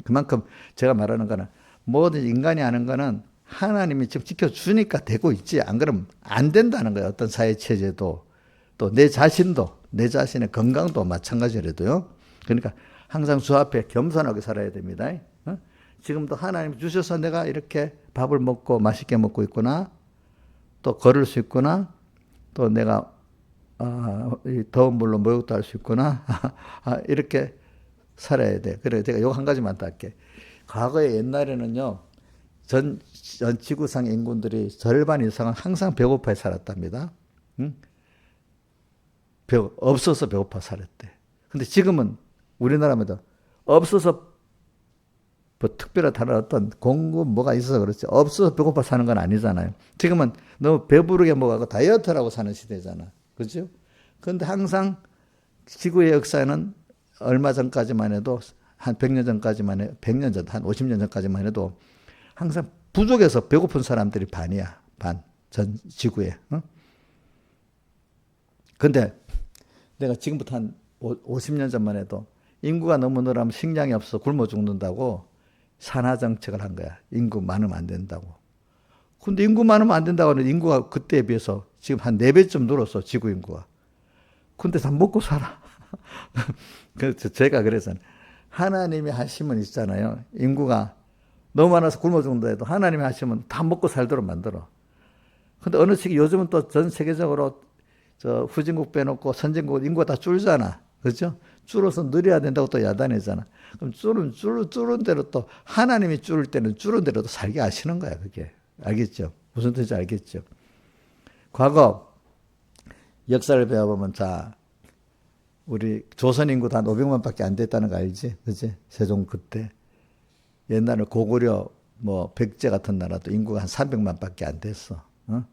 A: 그만큼 제가 말하는 거는 모든 인간이 하는 거는 하나님이 지금 지켜주니까 되고 있지. 안 그러면 안 된다는 거예요. 어떤 사회체제도. 또 내 자신의 건강도 마찬가지라도요. 그러니까 항상 주 앞에 겸손하게 살아야 됩니다. 지금도 하나님 주셔서 내가 이렇게 밥을 먹고 맛있게 먹고 있구나. 또 걸을 수 있구나. 또 내가 이 더운 물로 목욕도 할 수 있구나. 이렇게 살아야 돼. 그래 제가 요거 한 가지만 더 할게. 과거에 옛날에는요. 전 지구상 인구들이 절반 이상은 항상 배고파해 살았답니다. 응? 없어서 배고파 살았대. 근데 지금은 우리나라마다 없어서 뭐 특별한 다른 어떤 공급 뭐가 있어서 그렇지. 없어서 배고파 사는 건 아니잖아요. 지금은 너무 배부르게 먹어서 다이어트라고 사는 시대잖아. 그죠? 그런데 항상 지구의 역사에는 얼마 전까지만 해도 한 100년 전까지만 해, 100년 전, 한 50년 전까지만 해도 항상 부족해서 배고픈 사람들이 반이야. 반. 전 지구에. 어? 근데 내가 지금부터 한 50년 전만 해도 인구가 너무 늘어나면 식량이 없어서 굶어 죽는다고 산하 정책을 한 거야. 인구 많으면 안 된다고. 근데 인구 많으면 안 된다고 하는 인구가 그때에 비해서 지금 한 4배쯤 늘었어. 지구 인구가. 근데 다 먹고 살아. 그래서 제가 그래서 하나님이 하시면 있잖아요. 인구가 너무 많아서 굶어 죽는다 해도 하나님이 하시면 다 먹고 살도록 만들어. 근데 어느 시기 요즘은 또 전 세계적으로 저 후진국 빼놓고 선진국 인구가 다 줄잖아. 그렇죠? 줄어서 늘려야 된다고 또 야단이잖아. 그럼 줄은 대로 또 하나님이 줄을 때는 줄은 대로 또 살게 하시는 거야. 그게. 알겠죠? 무슨 뜻인지 알겠죠? 과거 역사를 배워보면 자 우리 조선 인구도 한 500만밖에 안 됐다는 거 알지? 그치? 세종 그때. 옛날에 고구려 뭐 백제 같은 나라도 인구가 한 300만밖에 안 됐어. 어?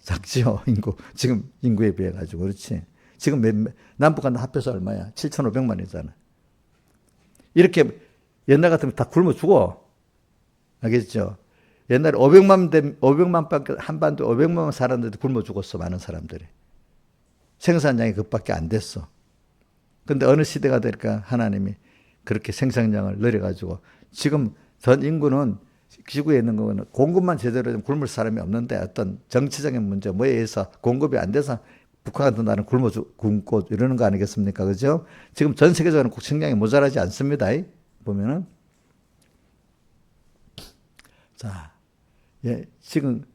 A: 작지요, 인구. 지금 인구에 비해 가지고 그렇지. 지금 남북한 합해서 얼마야? 7,500만이잖아. 이렇게 옛날 같으면 다 굶어 죽어. 알겠죠? 옛날에 500만밖에 한반도 500만 살았는데 굶어 죽었어. 많은 사람들이. 생산량이 그밖에 안 됐어. 근데 어느 시대가 될까 하나님이 그렇게 생산량을 늘려가지고 지금 전 인구는 지구에 있는 거는 공급만 제대로 좀 굶을 사람이 없는데 어떤 정치적인 문제 뭐에 의해서 공급이 안 돼서 북한 같은 나라는 굶고 이러는 거 아니겠습니까? 그죠? 지금 전 세계적으로 식량이 모자라지 않습니다. 보면은. 자, 예, 지금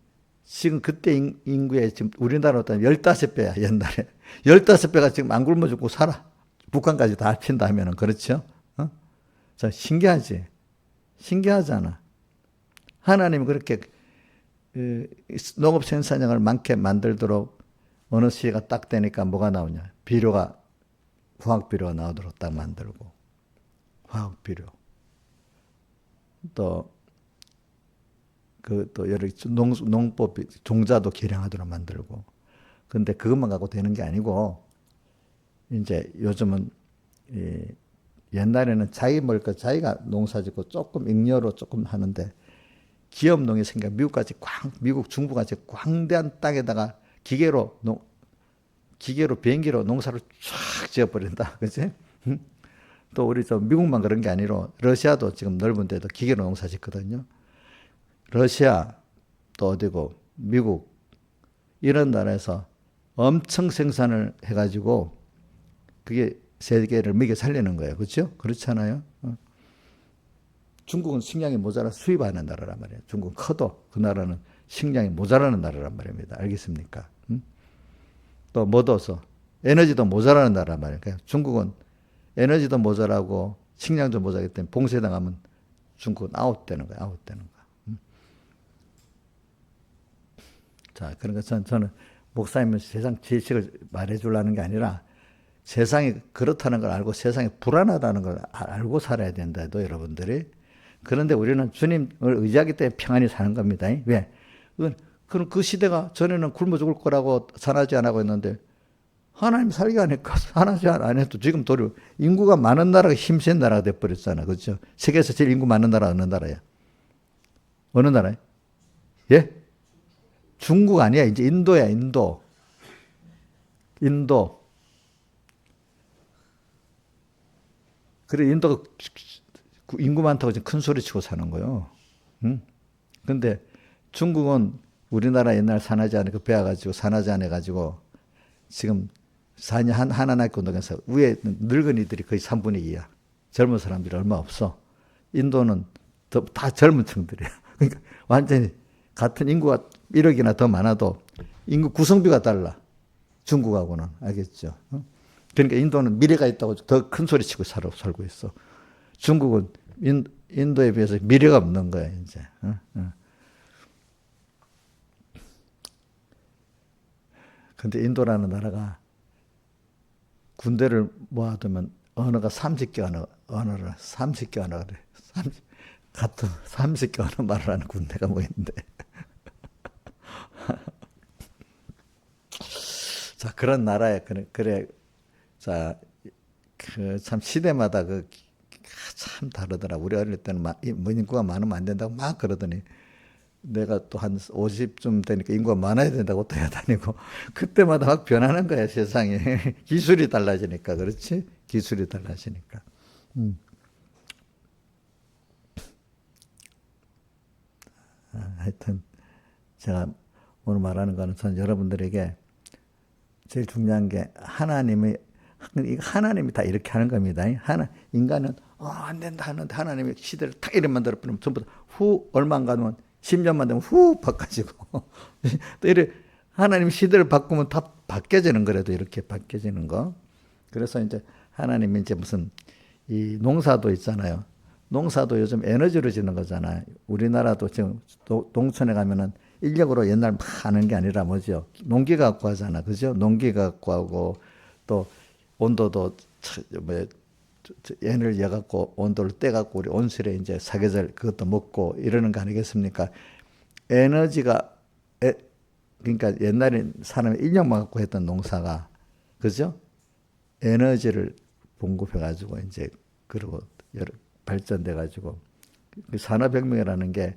A: 그때 인구의 지금 우리나라로 따면 15배야, 옛날에. 15배가 지금 안 굶어 죽고 살아. 북한까지 다 합친다 하면은, 그렇죠? 어? 자, 신기하지? 신기하잖아. 하나님이 그렇게 농업 생산량을 많게 만들도록 어느 시기가 딱 되니까 뭐가 나오냐. 비료가, 화학비료가 나오도록 딱 만들고. 화학비료. 또 여러 농법, 종자도 개량하도록 만들고. 근데 그것만 갖고 되는 게 아니고, 이제 요즘은, 옛날에는 자기 먹을 거 자기가 농사 짓고 조금 잉여로 조금 하는데, 기업농이 생겨 미국, 중국같이 광대한 땅에다가 기계로 비행기로 농사를 쫙 지어버린다. 그치? 또 우리 미국만 그런 게 아니라 러시아도 지금 넓은 데도 기계로 농사 짓거든요. 러시아 또 어디고 미국 이런 나라에서 엄청 생산을 해가지고 그게 세계를 먹여 살리는 거예요. 그렇죠? 그렇잖아요. 중국은 식량이 모자라 수입하는 나라란 말이에요. 중국은 커도 그 나라는 식량이 모자라는 나라란 말입니다. 알겠습니까? 또 뭐도서 에너지도 모자라는 나라란 말이에요. 그러니까 중국은 에너지도 모자라고 식량도 모자라기 때문에 봉쇄당하면 중국은 아웃되는 거예요. 아웃되는 거. 자, 그러니까 저는 목사님은 세상 지식을 말해주려는 게 아니라 세상이 그렇다는 걸 알고 세상이 불안하다는 걸 알고 살아야 된다도 여러분들이. 그런데 우리는 주님을 의지하기 때문에 평안히 사는 겁니다. 왜? 그럼 그 시대가 전에는 굶어 죽을 거라고 산하제 안 하고 있는데 하나님 살게 하니까 산하제 안 해도 지금 도리어 인구가 많은 나라가 힘센 나라가 돼버렸잖아. 그렇죠? 세계에서 제일 인구 많은 나라 어느 나라야? 어느 나라야? 예? 중국 아니야. 이제 인도야, 인도. 그래, 인도가 인구 많다고 지금 큰 소리 치고 사는 거예요. 응? 근데 중국은 우리나라 옛날 산하제 안에 배워가지고 산하제 안 해가지고 지금 산이 하나 낳고 운동해서 위에 늙은이들이 거의 3분의 2야. 젊은 사람들이 얼마 없어. 인도는 다 젊은 층들이야. 그러니까 완전히 같은 인구가 1억이나 더 많아도 인구 구성비가 달라. 중국하고는. 알겠죠? 그러니까 인도는 미래가 있다고 더 큰 소리 치고 살고 있어. 중국은 인도에 비해서 미래가 없는 거야, 이제. 근데 인도라는 나라가 군대를 모아두면 언어가 30개 언어를 30개 언어를 같은 30개 어느 말을 하는 군대가 뭐 있는데. 자, 그런 나라에, 그래, 자, 그 참 시대마다 참 다르더라. 우리 어릴 때는 뭐 인구가 많으면 안 된다고 막 그러더니 내가 또 한 50쯤 되니까 인구가 많아야 된다고 또 해다니고 그때마다 막 변하는 거야, 세상에. 기술이 달라지니까, 그렇지? 기술이 달라지니까. 하여튼 제가 오늘 말하는 거는 전 여러분들에게 제일 중요한 게 하나님이 다 이렇게 하는 겁니다. 인간은 안 된다 하는데 하나님이 시대를 딱 이렇게 만들어 버리면 전부 다 얼마 안 가면 10년만 되면 바꿔지고 또 이래 하나님 시대를 바꾸면 다 바뀌어지는 거라도 이렇게 바뀌어지는 거. 그래서 이제 하나님이 이제 무슨 이 농사도 있잖아요. 농사도 요즘 에너지로 짓는 거잖아요. 우리나라도 지금 농촌에 가면은 인력으로 옛날 막 하는 게 아니라 뭐죠? 농기가 갖고 하잖아. 그죠? 농기가 갖고 하고 또 온도도 에너지 갖고 온도를 떼갖고 우리 온실에 이제 사계절 그것도 먹고 이러는 거 아니겠습니까? 에너지가 그러니까 옛날에 사람이 인력만 갖고 했던 농사가 그죠? 에너지를 공급해 가지고 이제 그리고 발전돼 가지고 산업혁명이라는 게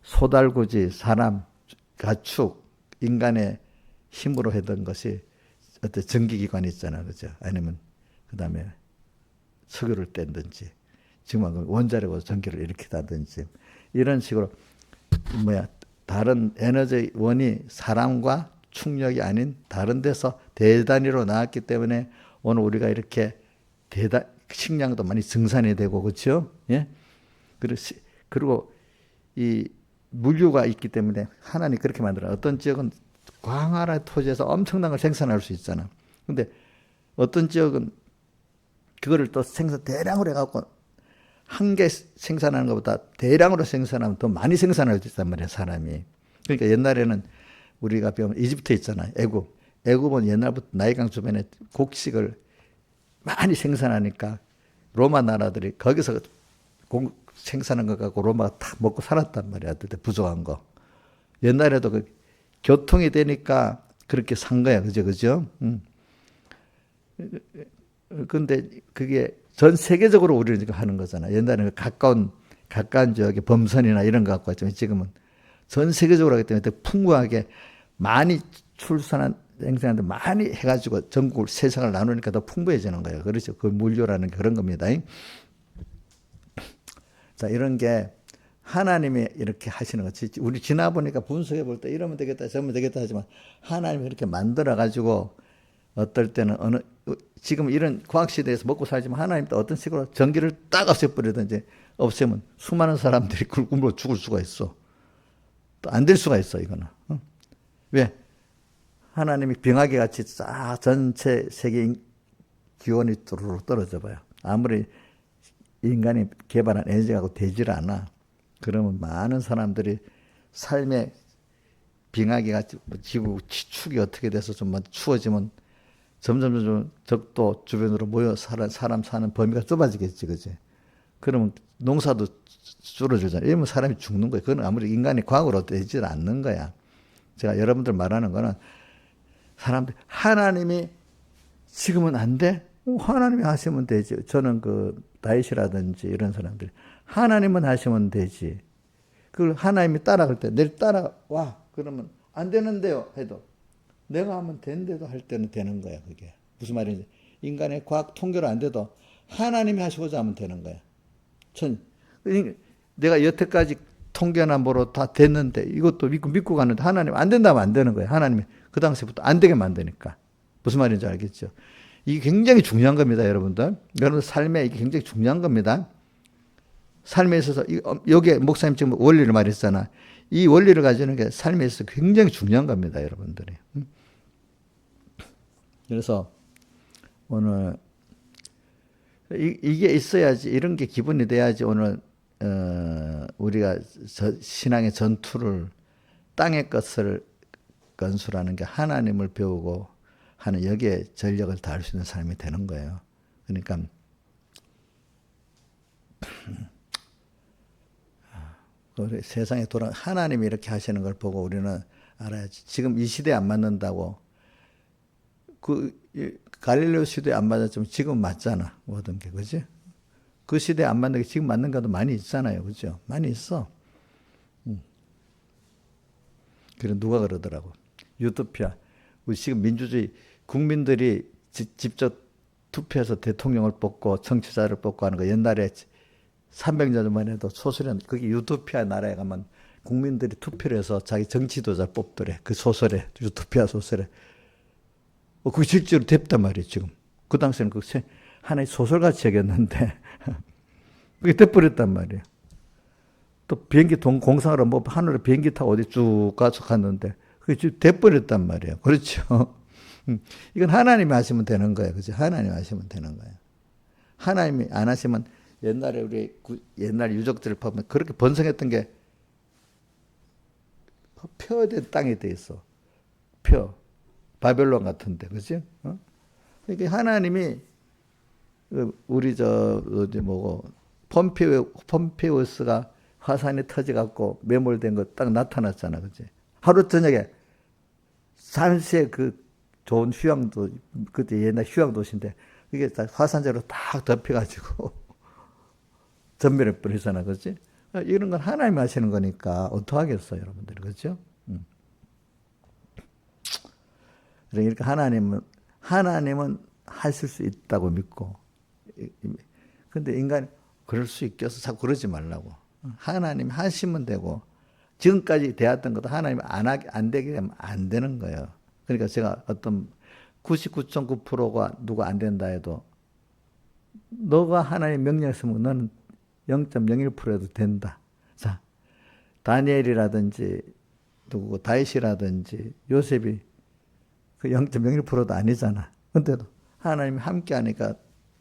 A: 소달구지 사람 가축 인간의 힘으로 했던 것이 어떤 전기기관이 있잖아, 그죠? 아니면 그 다음에 석유를 뗀든지 지금은 원자력으로 전기를 일으키다든지 이런 식으로 다른 에너지원이 사람과 충력이 아닌 다른 데서 대단위로 나왔기 때문에 오늘 우리가 이렇게 식량도 많이 증산이 되고 그렇죠? 예? 그리고 이 물류가 있기 때문에 하나님이 그렇게 만들어. 어떤 지역은 광활한 토지에서 엄청난 걸 생산할 수 있잖아. 근데 어떤 지역은 그거를 또 대량으로 해갖고 한 개 생산하는 것보다 대량으로 생산하면 더 많이 생산할 수 있단 말이야, 사람이. 그러니까 옛날에는 우리가 배우면 이집트 있잖아, 애굽. 애굽은 옛날부터 나일강 주변에 곡식을 많이 생산하니까 로마 나라들이 거기서 생산한 거 갖고 로마가 다 먹고 살았단 말이야. 그때 부족한 거. 옛날에도 교통이 되니까 그렇게 산 거야. 그죠? 근데 그게 전 세계적으로 우리는 지금 하는 거잖아. 옛날에는 가까운 지역에 범선이나 이런 거 갖고 왔지만 지금은 전 세계적으로 하기 때문에 더 풍부하게 많이 생산하는데 많이 해가지고 전국을 세상을 나누니까 더 풍부해지는 거예요. 그렇죠. 그 물류라는 게 그런 겁니다. 자, 이런 게 하나님이 이렇게 하시는 거지. 우리 지나보니까 분석해 볼 때 이러면 되겠다, 저러면 되겠다 하지만 하나님이 이렇게 만들어가지고 어떨 때는 지금 이런 과학시대에서 먹고 살지만 하나님 또 어떤 식으로 전기를 딱 없애버리든지 없애면 수많은 사람들이 굶어 죽을 수가 있어. 또 안 될 수가 있어, 이거는. 왜? 하나님이 병아리 같이 싹 전체 세계 기온이 떨어져 봐요. 아무리 인간이 개발한 에너지하고 되질 않아. 그러면 많은 사람들이 삶의 빙하기 같이 지구 축이 어떻게 돼서 좀 추워지면 점점 적도 주변으로 모여 사람 사는 범위가 좁아지겠지, 그지? 그러면 농사도 줄어들잖아. 이러면 사람이 죽는 거야. 그건 아무리 인간이 과학으로 되질 않는 거야. 제가 여러분들 말하는 거는 사람들 하나님이 지금은 안 돼? 하나님이 하시면 되지. 저는 다윗이라든지 이런 사람들 하나님은 하시면 되지. 그걸 하나님이 따라갈 때 내일 따라와. 그러면 안 되는데요 해도 내가 하면 된대도 할 때는 되는 거야. 그게 무슨 말인지 인간의 과학 통계로 안 돼도 하나님이 하시고자 하면 되는 거야. 내가 여태까지 통계나 뭐로 다 됐는데 이것도 믿고 가는데 하나님 안 된다면 안 되는 거야. 하나님이 그 당시부터 안 되게 만드니까. 무슨 말인지 알겠죠? 이게 굉장히 중요한 겁니다, 여러분들. 여러분 삶에 이게 굉장히 중요한 겁니다. 삶에 있어서 여기에 목사님 지금 원리를 말했잖아. 이 원리를 가지는 게 삶에 있어서 굉장히 중요한 겁니다, 여러분들이. 그래서 오늘 이게 있어야지, 이런 게 기본이 돼야지 오늘 우리가 신앙의 전투를 땅의 것을 건수라는 게 하나님을 배우고 하는 여기에 전력을 다할 수 있는 삶이 되는 거예요. 그러니까 우리 세상에 돌아 하나님이 이렇게 하시는 걸 보고 우리는 알아야지. 지금 이 시대에 안 맞는다고 갈릴레오 시대에 안 맞았지만 지금 맞잖아. 모든 게 그지? 그 시대에 안 맞는 게 지금 맞는 것도 많이 있잖아요. 그죠? 많이 있어. 그래 누가 그러더라고. 유토피아. 우리 지금 민주주의 국민들이 직접 투표해서 대통령을 뽑고 정치자를 뽑고 하는 거 옛날에 300년 전만 해도 소설은 그게 유토피아 나라에 가면 국민들이 투표를 해서 자기 정치도자 뽑더래. 그 소설에 유토피아 소설에. 그게 실제로 됐단 말이에요. 지금. 그 당시에는 그 하나의 소설같이 여겼는데 그게 돼버렸단 말이에요. 또 비행기 공상하러 뭐 하늘에 비행기 타고 어디 쭉 가서 갔는데 그게 지금 돼버렸단 말이에요. 그렇죠? 이건 하나님이 하시면 되는 거예요. 그죠? 하나님이 하시면 되는 거예요. 하나님이 안 하시면 옛날에 우리 옛날 유적들을 보면 그렇게 번성했던 게 펴된 땅이 돼 있어. 바벨론 같은데, 그지? 그러니까 하나님이 우리 어디 뭐고 폼페이우스가 화산이 터져갖고 매몰된 거 딱 나타났잖아, 그지? 하루 저녁에 잠시의 그 좋은 휴양도 그때 옛날 휴양 도시인데 이게 다 화산재로 딱 덮여가지고 전멸해 버리잖아, 그렇지? 이런 건 하나님 하시는 거니까 어떡하겠어요, 여러분들, 그렇죠? 그러니까 하나님은 하실 수 있다고 믿고, 근데 인간이 그럴 수 있겠어 자꾸 그러지 말라고. 하나님 하시면 되고 지금까지 되었던 것도 하나님 안 되게 되면 안 되는 거예요. 그러니까 제가 어떤 99.9%가 누가 안 된다 해도 너가 하나님 명령을 쓰면 너는 0.01%도 된다. 자, 다니엘이라든지 누구 다윗이라든지 요셉이 그 0.01%도 아니잖아. 근데도 하나님이 함께 하니까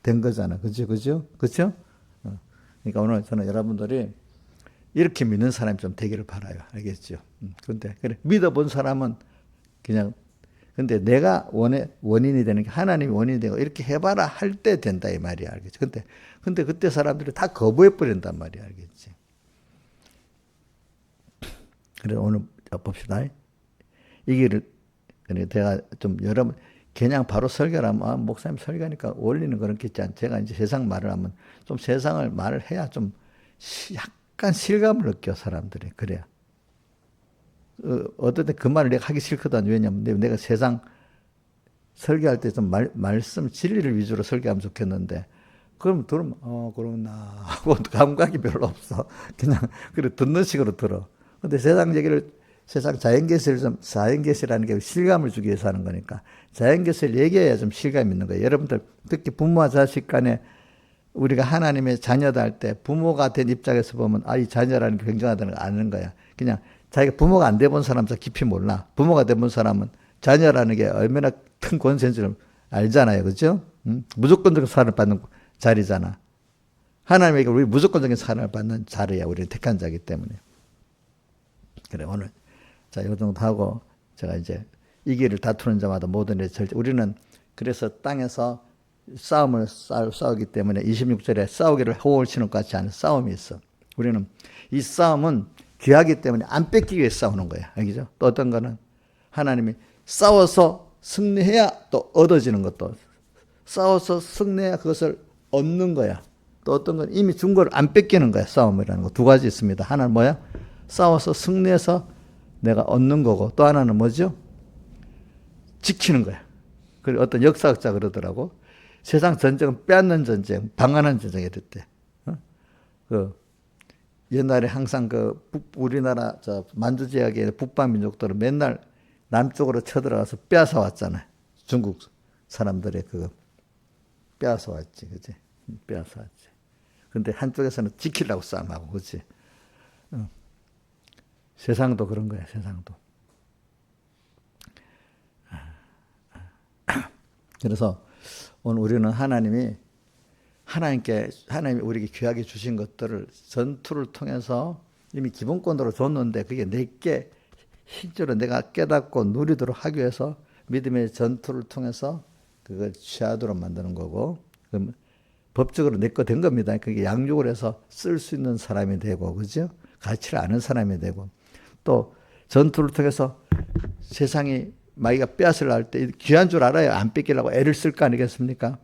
A: 된 거잖아. 그죠? 그죠? 그러니까 오늘 저는 여러분들이 이렇게 믿는 사람이 좀 되기를 바라요. 알겠죠? 근데 그래 믿어본 사람은 그냥 근데 내가 원인이 되는 게 하나님이 원인이 되고 이렇게 해봐라 할 때 된다 이 말이야. 알겠지? 근데 그때 사람들이 다 거부해 버린단 말이야. 알겠지? 그래 오늘 봅시다. 이 길을 내가 좀 여러분 그냥 바로 설교를 하면 목사님 설교하니까 원리는 그렇겠지 않. 제가 이제 세상 말을 하면 좀 세상을 말을 해야 좀 약간 실감을 느껴 사람들이. 그래야. 어떨 때 그 말을 내가 하기 싫거든. 왜냐면 내가 세상 설교할 때 좀 말씀 진리를 위주로 설교하면 좋겠는데 그럼 들으면 그러나 하고 감각이 별로 없어. 그냥 그래 듣는 식으로 들어. 근데 세상 얘기를 세상 자연계시라는 게 실감을 주기 위해서 하는 거니까 자연계시를 얘기해야 좀 실감이 있는 거예요. 여러분들 특히 부모와 자식 간에 우리가 하나님의 자녀다 할 때 부모가 된 입장에서 보면 이 자녀라는 게 굉장하다는 걸 아는 거야. 그냥 자기가 부모가 안 돼본 사람도 깊이 몰라. 부모가 돼본 사람은 자녀라는 게 얼마나 큰 권세인지를 알잖아요. 그죠? 무조건적인 사랑을 받는 자리잖아. 하나님에게 우리 무조건적인 사랑을 받는 자리야. 우리는 택한 자이기 때문에. 그래 오늘 자, 이 정도 하고 제가 이제 이 길을 다투는 자마다 모든 일 우리는 그래서 땅에서 싸움을 싸우기 때문에 26절에 싸우기를 호흡을 치는 것 같지 않은 싸움이 있어. 우리는 이 싸움은 귀하기 때문에 안 뺏기기 위해 싸우는 거야. 알겠죠? 또 어떤 거는 하나님이 싸워서 승리해야 또 얻어지는 것도 싸워서 승리해야 그것을 얻는 거야. 또 어떤 건 이미 준 걸 안 뺏기는 거야. 싸움이라는 거 두 가지 있습니다. 하나는 뭐야? 싸워서 승리해서 내가 얻는 거고 또 하나는 뭐죠? 지키는 거야. 그리고 어떤 역사학자 그러더라고. 세상 전쟁은 빼앗는 전쟁, 방한하는 전쟁이 됐대. 옛날에 항상 우리나라 만주 지역의 북방 민족들은 맨날 남쪽으로 쳐들어가서 빼앗아 왔잖아요. 중국 사람들의 그거 빼앗아 왔지, 그지? 빼앗아 왔지. 근데 한쪽에서는 지키려고 싸움하고, 그지? 세상도 그런 거야, 세상도. 그래서 오늘 우리는 하나님이 우리에게 귀하게 주신 것들을 전투를 통해서 이미 기본권으로 줬는데 그게 내게 실제로 내가 깨닫고 누리도록 하기 위해서 믿음의 전투를 통해서 그걸 취하도록 만드는 거고 그럼 법적으로 내 거 된 겁니다. 그게 양육을 해서 쓸 수 있는 사람이 되고 그죠? 가치를 아는 사람이 되고, 또 전투를 통해서 세상이 마귀가 빼앗으려 할 때 귀한 줄 알아야 안 뺏기려고 애를 쓸 거 아니겠습니까?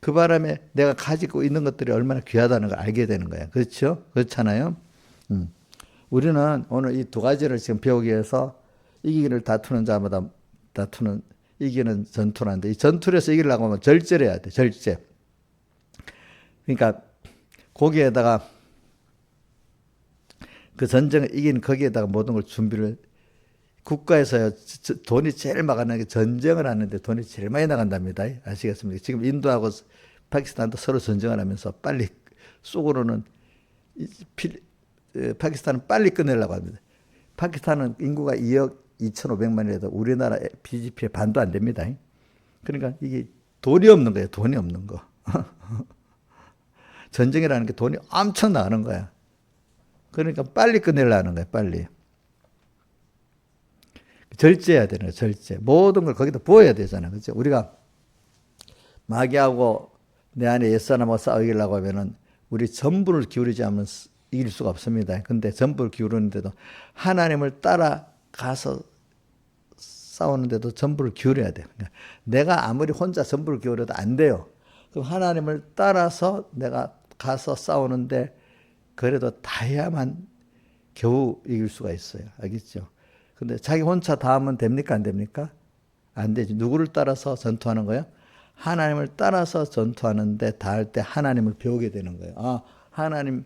A: 그 바람에 내가 가지고 있는 것들이 얼마나 귀하다는 걸 알게 되는 거예요. 그렇죠? 그렇잖아요. 우리는 오늘 이 두 가지를 지금 배우기 위해서 이기기를 다투는 자마다 이기는 전투라는데, 이 전투에서 이기려고 하면 절제를 해야 돼. 절제. 그러니까 거기에다가 그 전쟁을 이긴 거기에다가 모든 걸 준비를, 국가에서요 돈이 제일 많이 나가는 게 전쟁을 하는데 돈이 제일 많이 나간답니다. 아시겠습니까? 지금 인도하고 파키스탄도 서로 전쟁을 하면서 빨리 속으로는 파키스탄은 빨리 끝내려고 합니다. 파키스탄은 인구가 2억 2,500만이라도 우리나라 BGP의 반도 안 됩니다. 그러니까 이게 돈이 없는 거예요. 돈이 없는 거. 전쟁이라는 게 돈이 엄청 나가는 거야. 그러니까 빨리 끝내려는 거야. 빨리. 절제해야 되는 거야. 절제. 모든 걸 거기다 부어야 되잖아. 그렇죠? 우리가 마귀하고 내 안에 옛사람하고 싸우려고 하면은 우리 전부를 기울이지 않으면 이길 수가 없습니다. 근데 전부를 기울이는데도 하나님을 따라가서 싸우는데도 전부를 기울여야 돼요. 그러니까 내가 아무리 혼자 전부를 기울여도 안 돼요. 그럼 하나님을 따라서 내가 가서 싸우는데 그래도 다 해야만 겨우 이길 수가 있어요. 알겠죠? 근데 자기 혼자 다 하면 됩니까? 안 됩니까? 안 되지. 누구를 따라서 전투하는 거예요? 하나님을 따라서 전투하는데 다 할 때 하나님을 배우게 되는 거예요. 아, 하나님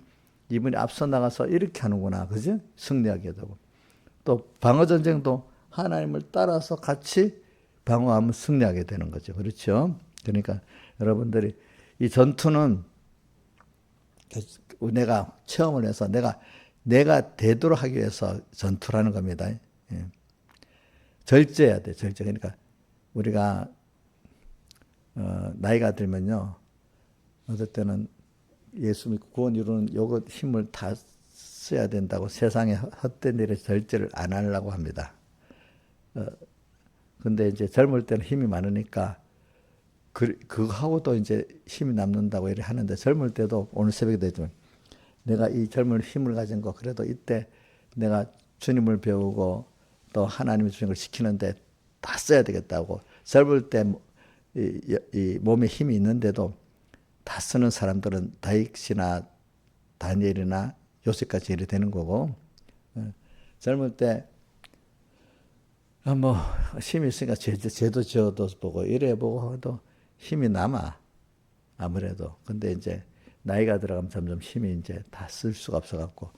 A: 이분이 앞서 나가서 이렇게 하는구나. 그죠? 승리하게 되고. 또 방어전쟁도 하나님을 따라서 같이 방어하면 승리하게 되는 거죠. 그렇죠? 그러니까 여러분들이 이 전투는 내가 체험을 해서 내가 되도록 하기 위해서 전투라는 겁니다. 예. 절제해야 돼. 절제. 그러니까 우리가 나이가 들면요, 어떨 때는 예수 믿고 구원 이루는 요거 힘을 다 써야 된다고 세상에 헛된 일에 절제를 안 하려고 합니다. 근데 이제 젊을 때는 힘이 많으니까 그거 하고도 이제 힘이 남는다고 이렇게 하는데, 젊을 때도 오늘 새벽에도 했지만 내가 이 젊은 힘을 가진 거 그래도 이때 내가 주님을 배우고 또 하나님의 주신 걸 지키는데 다 써야 되겠다고, 젊을 때 이 몸에 힘이 있는데도 다 쓰는 사람들은 다윗이나 다니엘이나 요셉같이 이래 되는 거고, 젊을 때 뭐 힘이 있으니까 죄도 지어도 보고 이래 보고 해도 힘이 남아 아무래도. 근데 이제 나이가 들어가면 점점 힘이 이제 다 쓸 수가 없어갖고,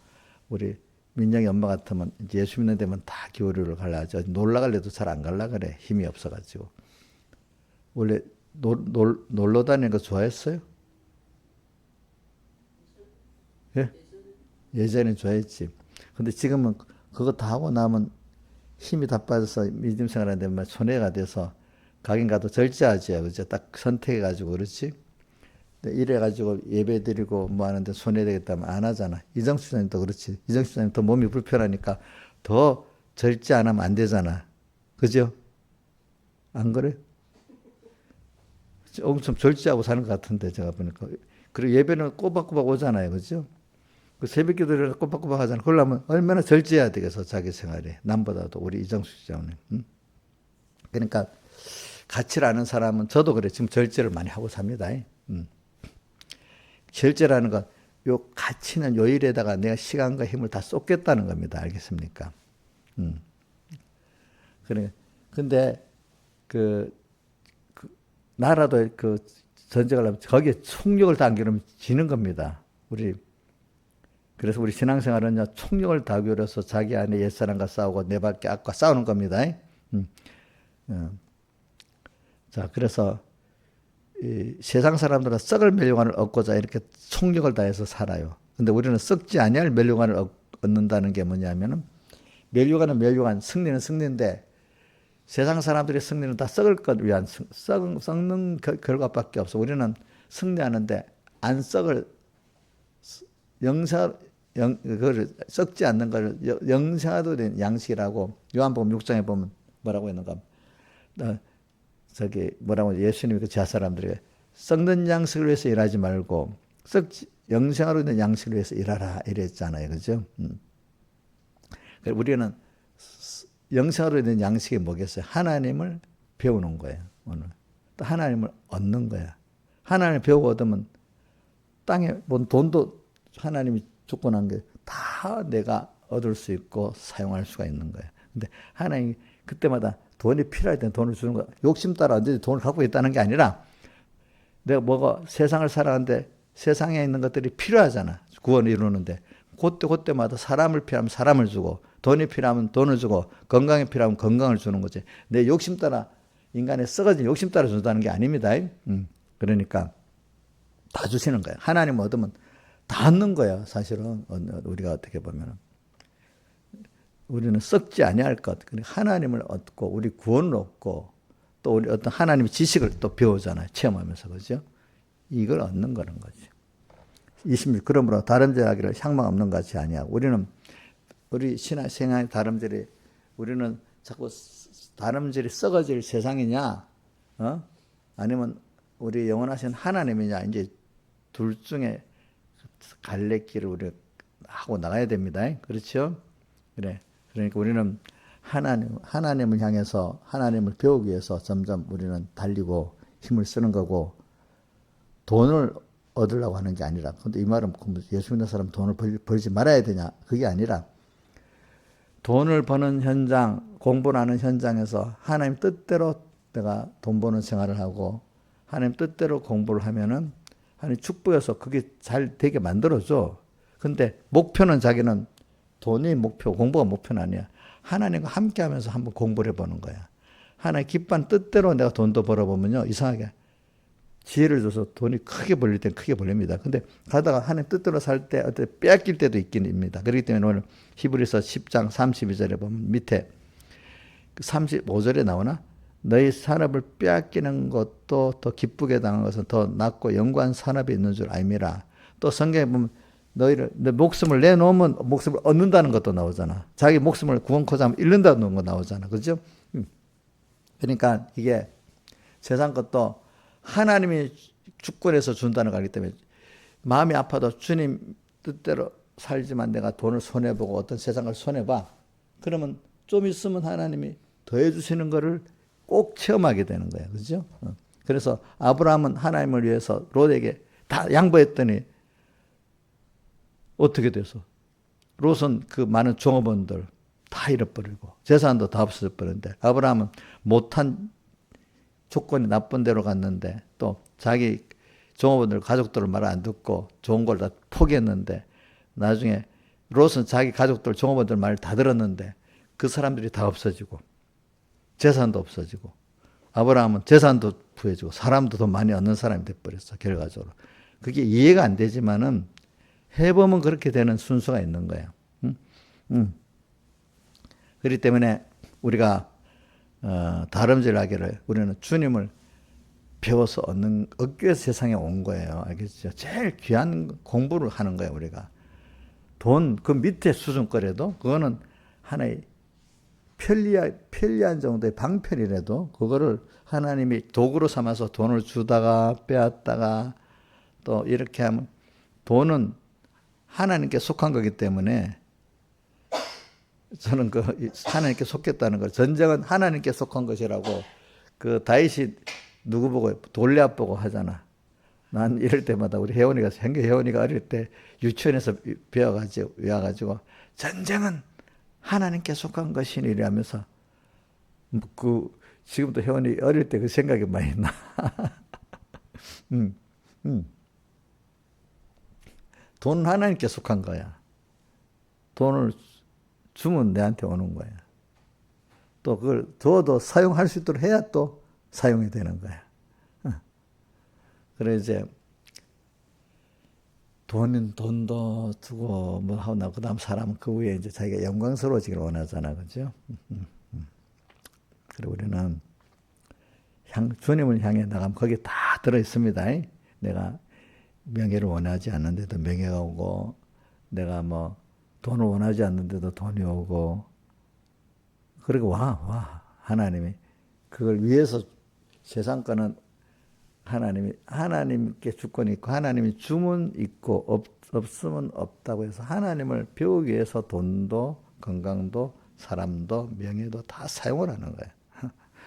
A: 우리 민영이 엄마 같으면 이제 예수 믿는 데면 다 교류를 갈라 하죠. 놀러 갈래도 잘 안 갈라 그래. 힘이 없어가지고. 원래 놀러 다니는 거 좋아했어요? 예? 예전에 좋아했지. 근데 지금은 그거 다 하고 나면 힘이 다 빠져서 믿음 생활하는데 막 손해가 돼서 가긴 가도 절제하지. 그죠? 딱 선택해가지고. 그렇지? 이래가지고 예배 드리고 뭐 하는데 손해되겠다면 안 하잖아. 이정수 사님도 그렇지. 이정수 사님 더 몸이 불편하니까 더 절제 안 하면 안 되잖아. 그죠? 안 그래? 엄청 절제하고 사는 것 같은데 제가 보니까. 그리고 예배는 꼬박꼬박 오잖아요. 그죠? 그 새벽 기도를 꼬박꼬박 하잖아. 그러려면 얼마나 절제해야 되겠어. 자기 생활에. 남보다도 우리 이정수 시장님. 응? 그러니까 가치를 아는 사람은, 저도 그래. 지금 절제를 많이 하고 삽니다. 절제라는 건 요 가치는 요 일에다가 내가 시간과 힘을 다 쏟겠다는 겁니다. 알겠습니까? 그래. 근데 나라도 전쟁을 하면 거기에 총력을 다 안 기울이면 지는 겁니다. 그래서 우리 신앙생활은요, 총력을 다 기울여서 자기 안에 옛사람과 싸우고 내 밖에 악과 싸우는 겁니다. 자, 그래서 이 세상 사람들은 썩을 멸류관을 얻고자 이렇게 총력을 다해서 살아요. 근데 우리는 썩지 아니할 멸류관을 얻는다는 게 뭐냐면은, 멸류관은 멸류관, 승리는 승리인데 세상 사람들의 승리는 다 썩을 것 위한 썩는 결과밖에 없어. 우리는 승리하는데 안 썩을 그걸 썩지 않는 걸 영생하도 된 양식이라고 요한복음 6장에 보면 뭐라고 했는가? 뭐라고 예수님이 그 지하 사람들에게 썩는 양식을 위해서 일하지 말고 영생하로 된 양식을 위해서 일하라 이랬잖아요. 그죠? 우리는 영생으로 있는 양식이 뭐겠어요? 하나님을 배우는 거예요. 오늘 또 하나님을 얻는 거야. 하나님을 배우고 얻으면 땅에 본 돈도 하나님이 주권한 게 다 내가 얻을 수 있고 사용할 수가 있는 거예요. 근데 하나님이 그때마다 돈이 필요할 때 돈을 주는 거야. 욕심 따라 언제든지 돈을 갖고 있다는 게 아니라 내가 뭐가 세상을 살아가는데 세상에 있는 것들이 필요하잖아. 구원을 이루는데 그때마다 사람을 필요하면 사람을 주고 돈이 필요하면 돈을 주고 건강이 필요하면 건강을 주는 거지. 내 욕심 따라 인간의 썩어진 욕심 따라 준다는 게 아닙니다. 그러니까 다 주시는 거예요. 하나님 얻으면 다 얻는 거야. 사실은 우리가 어떻게 보면 우리는 썩지 아니할 것. 하나님을 얻고 우리 구원을 얻고 또 우리 어떤 하나님의 지식을 또 배우잖아요. 체험하면서 그죠? 이걸 얻는 거는 거죠. 26. 그러므로 다름질하기를 향망 없는 것이 아니야. 우리 신앙의 다름질이 우리는 자꾸 다름질이 썩어질 세상이냐, 아니면 우리 영원하신 하나님이냐, 이제 둘 중에 갈래길을 우리가 하고 나가야 됩니다. 그렇죠? 그래. 그러니까 우리는 하나님을 향해서 하나님을 배우기 위해서 점점 우리는 달리고 힘을 쓰는 거고 돈을 얻으려고 하는 게 아니라. 근데 이 말은 예수 믿는 사람 돈을 벌지 말아야 되냐? 그게 아니라 돈을 버는 현장, 공부를 하는 현장에서 하나님 뜻대로 내가 돈 버는 생활을 하고 하나님 뜻대로 공부를 하면은 하나님 축복해서 그게 잘 되게 만들어줘. 근데 목표는 자기는 돈이 목표, 공부가 목표는 아니야. 하나님과 함께 하면서 한번 공부를 해보는 거야. 하나님 기뻐하는 뜻대로 내가 돈도 벌어보면요, 이상하게 지혜를 줘서 돈이 크게 벌릴 때는 크게 벌립니다. 근데 가다가 하나님 뜻대로 살 때 어때 빼앗길 때도 있긴 합니다. 그렇기 때문에 오늘 히브리서 10장 32절에 보면 밑에 35절에 나오나? 너희 산업을 빼앗기는 것도 더 기쁘게 당한 것은 더 낫고 영구한 산업이 있는 줄 알미라. 또 성경에 보면 내 목숨을 내놓으면 목숨을 얻는다는 것도 나오잖아. 자기 목숨을 구원코자 하면 잃는다는 거 나오잖아. 그죠? 그러니까 이게 세상 것도 하나님이 주권해서 준다는 거기 때문에 마음이 아파도 주님 뜻대로 살지만 내가 돈을 손해보고 어떤 세상을 손해봐. 그러면 좀 있으면 하나님이 더해 주시는 거를 꼭 체험하게 되는 거예요. 그죠? 그래서 아브라함은 하나님을 위해서 롯에게 다 양보했더니 어떻게 돼서 롯은 그 많은 종업원들 다 잃어버리고 재산도 다 없어져버렸는데 아브라함은 못한 조건이 나쁜 대로 갔는데 또 자기 종업원들 가족들을 말 안 듣고 좋은 걸 다 포기했는데 나중에 롯은 자기 가족들 종업원들 말 다 들었는데 그 사람들이 다 없어지고 재산도 없어지고 아브라함은 재산도 부해지고 사람도 더 많이 얻는 사람이 돼버렸어. 결과적으로 그게 이해가 안 되지만은 해보면 그렇게 되는 순서가 있는 거예요. 그렇기 때문에 우리가 다름질하기를 우리는 주님을 배워서 얻기 위해서 세상에 온 거예요. 알겠죠? 제일 귀한 공부를 하는 거예요. 우리가 돈 그 밑에 수준거래도 그거는 하나의 편리한 정도의 방편이라도 그거를 하나님이 도구로 삼아서 돈을 주다가 빼앗다가 또 이렇게 하면 돈은 하나님께 속한 거기 때문에 저는 그 하나님께 속했다는 걸 전쟁은 하나님께 속한 것이라고 그 다윗이 누구 보고 골리앗 보고 하잖아. 난 이럴 때마다 우리 혜원이가 어릴 때 유치원에서 배워가지고 전쟁은 하나님께 속한 것이니 이러면서 지금도 혜원이 어릴 때 그 생각이 많이 나. 돈은 하나님께 속한 거야. 돈을 주면 내한테 오는 거야. 또 그걸 더 사용할 수 있도록 해야 또 사용이 되는 거야. 그래 이제 돈도 두고 뭐 하고 나 그다음 사람은 그 위에 이제 자기가 영광스러워지기를 원하잖아, 그죠? 그래 우리는 주님을 향해 나가면 거기 다 들어 있습니다. 내가 명예를 원하지 않는데도 명예가 오고, 내가 뭐 돈을 원하지 않는데도 돈이 오고, 그리고 하나님이 그걸 위해서 세상 거는 하나님께 주권이 있고 하나님이 주면 있고 없으면 없다고 해서 하나님을 배우기 위해서 돈도 건강도 사람도 명예도 다 사용을 하는 거예요.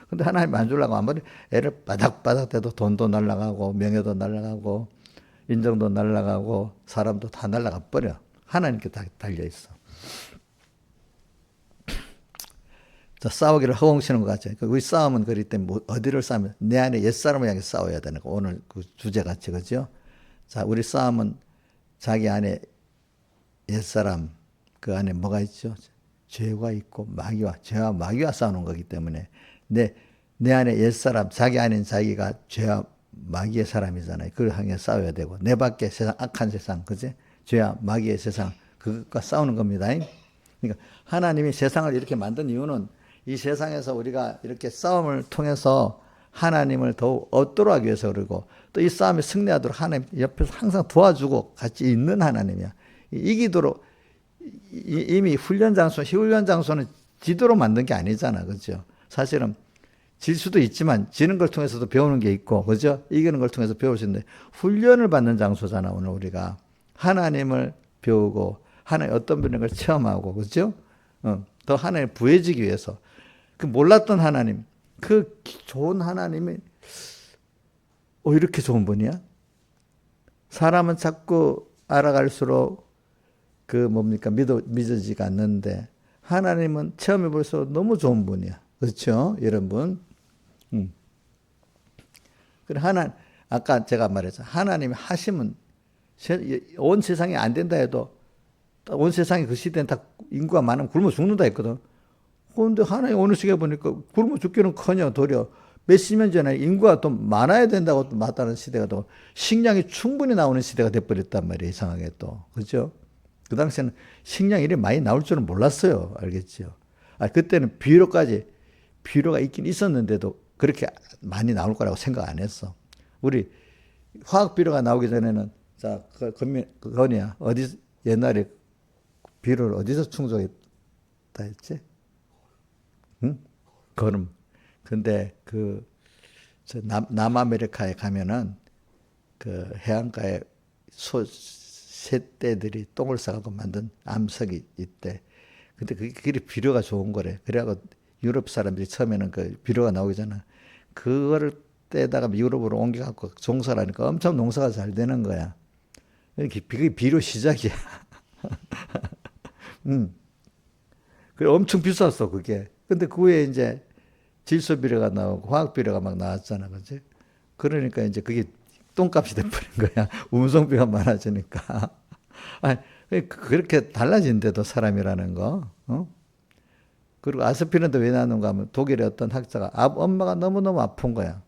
A: 근데 하나님 안 주려고 아무리 애를 바닥바닥 대도 돈도 날아가고 명예도 날아가고 인정도 날아가고 사람도 다 날아가 버려. 하나님께 다 달려 있어. 자, 싸우기를 허공치는 것 같죠. 우리 싸움은 그렇기 때문에 어디를 싸우면 내 안에 옛사람을 향해 싸워야 되는 거. 오늘 그 주제 같이 그죠? 자, 우리 싸움은 자기 안에 옛사람 그 안에 뭐가 있죠? 죄가 있고 죄와 마귀와 싸우는 거기 때문에 내 안에 옛사람 자기 안에 자기가 죄와 마귀의 사람이잖아요. 그걸 향해 싸워야 되고 내 밖에 세상 악한 세상 그지? 죄와 마귀의 세상 그것과 싸우는 겁니다. 그러니까 하나님이 세상을 이렇게 만든 이유는 이 세상에서 우리가 이렇게 싸움을 통해서 하나님을 더욱 얻도록 하기 위해서 그러고 또 이 싸움에 승리하도록 하나님 옆에서 항상 도와주고 같이 있는 하나님이야. 이기도록 이미 희훈련 장소는 지도로 만든 게 아니잖아. 그죠? 사실은 질 수도 있지만 지는 걸 통해서도 배우는 게 있고 그죠? 이기는 걸 통해서 배울 수 있는데 훈련을 받는 장소잖아. 오늘 우리가 하나님을 배우고 하나님 어떤 분인 걸 체험하고 그죠? 더 하나님 부해지기 위해서 그 몰랐던 하나님 그 좋은 하나님이 이렇게 좋은 분이야? 사람은 자꾸 알아갈수록 그 뭡니까 믿어지가 않는데 하나님은 체험해 볼수록 너무 좋은 분이야. 그렇죠? 여러분. 그래 아까 제가 말했죠. 하나님이 하시면 온 세상이 안 된다 해도 온 세상이 그 시대는 다 인구가 많으면 굶어 죽는다 했거든. 그런데 하나님 어느 시기에 보니까 굶어 죽기는커녕 도리어 몇십 년 전에 인구가 또 많아야 된다고 또 맞다는 시대가 또 식량이 충분히 나오는 시대가 돼버렸단 말이에요. 이상하게 또. 그죠? 그 당시에는 식량이 이렇게 많이 나올 줄은 몰랐어요. 알겠죠? 그때는 비료가 있긴 있었는데도 그렇게 많이 나올 거라고 생각 안 했어. 우리 화학 비료가 나오기 전에는 자, 그거냐 옛날에 비료를 어디서 충족했다 했지? 응? 거름. 근데 남아메리카에 가면은 그 해안가에 새떼들이 똥을 싸가고 만든 암석이 있대. 근데 그게 비료가 좋은 거래. 그래갖고 유럽 사람들이 처음에는 그 비료가 나오기 전에 그거를 떼다가 유럽으로 옮겨갖고 종사를 하니까 엄청 농사가 잘 되는 거야. 그게 비료 시작이야. 그래 엄청 비쌌어 그게. 근데 그 후에 이제 질소 비료가 나오고 화학 비료가 막 나왔잖아, 그지? 그러니까 이제 그게 똥값이 돼버린 거야. 운송비가 많아지니까. 그렇게 달라진대도 사람이라는 거. 그리고 아스피린도 왜 나왔는가 하면 독일의 어떤 학자가 엄마가 너무너무 아픈 거야.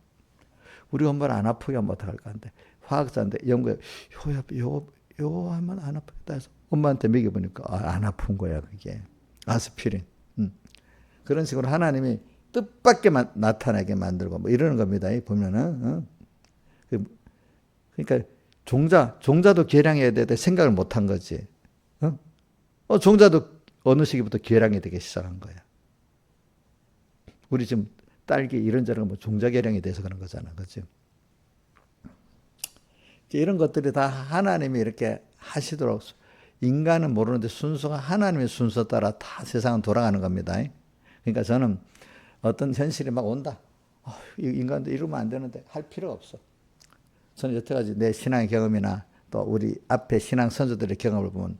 A: 우리 엄마를 안 아프게 하면 어떡할까 하는데 화학자인데 연구해 요거 하면 안 아프겠다 해서 엄마한테 먹여보니까 안 아픈 거야 그게. 아스피린. 그런 식으로 하나님이 뜻밖의 나타나게 만들고 뭐 이러는 겁니다. 보면은 그러니까 종자도 계량해야 되는데 생각을 못한 거지. 종자도 어느 시기부터 계량이 되기 시작한 거야. 우리 지금 딸기 이런저런 뭐 종자 계량이 돼서 그런 거잖아, 그렇죠? 이런 것들이 다 하나님이 이렇게 하시도록 인간은 모르는데 순서가 하나님의 순서 따라 다 세상은 돌아가는 겁니다. 그러니까 저는 어떤 현실이 막 온다. 인간도 이러면 안 되는데 할 필요가 없어. 저는 여태까지 내 신앙의 경험이나 또 우리 앞에 신앙 선조들의 경험을 보면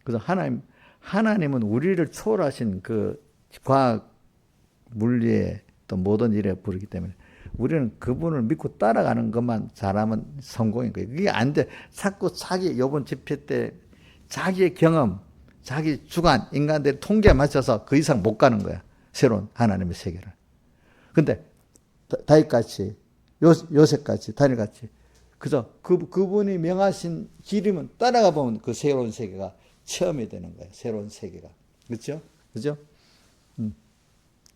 A: 그래서 하나님은 우리를 초월하신 그 과학, 물리에 또 모든 일에 부르기 때문에 우리는 그분을 믿고 따라가는 것만 잘하면 성공인 거예요. 그게 안 돼. 자꾸 요번 집회 때 자기의 경험, 자기 주관, 인간들의 통계에 맞춰서 그 이상 못 가는 거야. 새로운 하나님의 세계를. 근데 다윗같이 요셉같이 다니엘같이 그저 그분이 명하신 길이면 따라가 보면 그 새로운 세계가 체험이 되는 거예요. 새로운 세계가. 그렇죠? 그죠?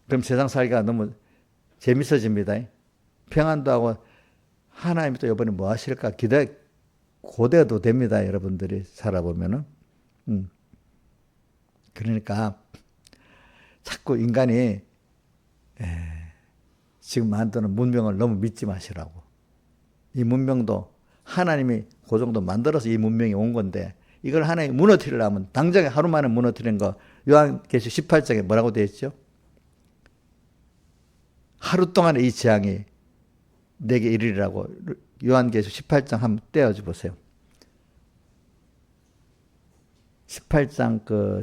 A: 그럼 세상 살기가 너무 재밌어집니다. 평안도 하고 하나님이 또 이번에 뭐 하실까 고대도 됩니다. 여러분들이 살아보면은. 그러니까 자꾸 인간이 지금 만드는 문명을 너무 믿지 마시라고. 이 문명도 하나님이 그 정도 만들어서 이 문명이 온 건데 이걸 하나님이 무너뜨리려면 당장에 하루 만에 무너뜨리는 거 요한계시 18장에 뭐라고 되어 있죠? 하루 동안에 이 재앙이 내게 이르리라고 요한계시 18장 한번 떼어줘 보세요. 18장 그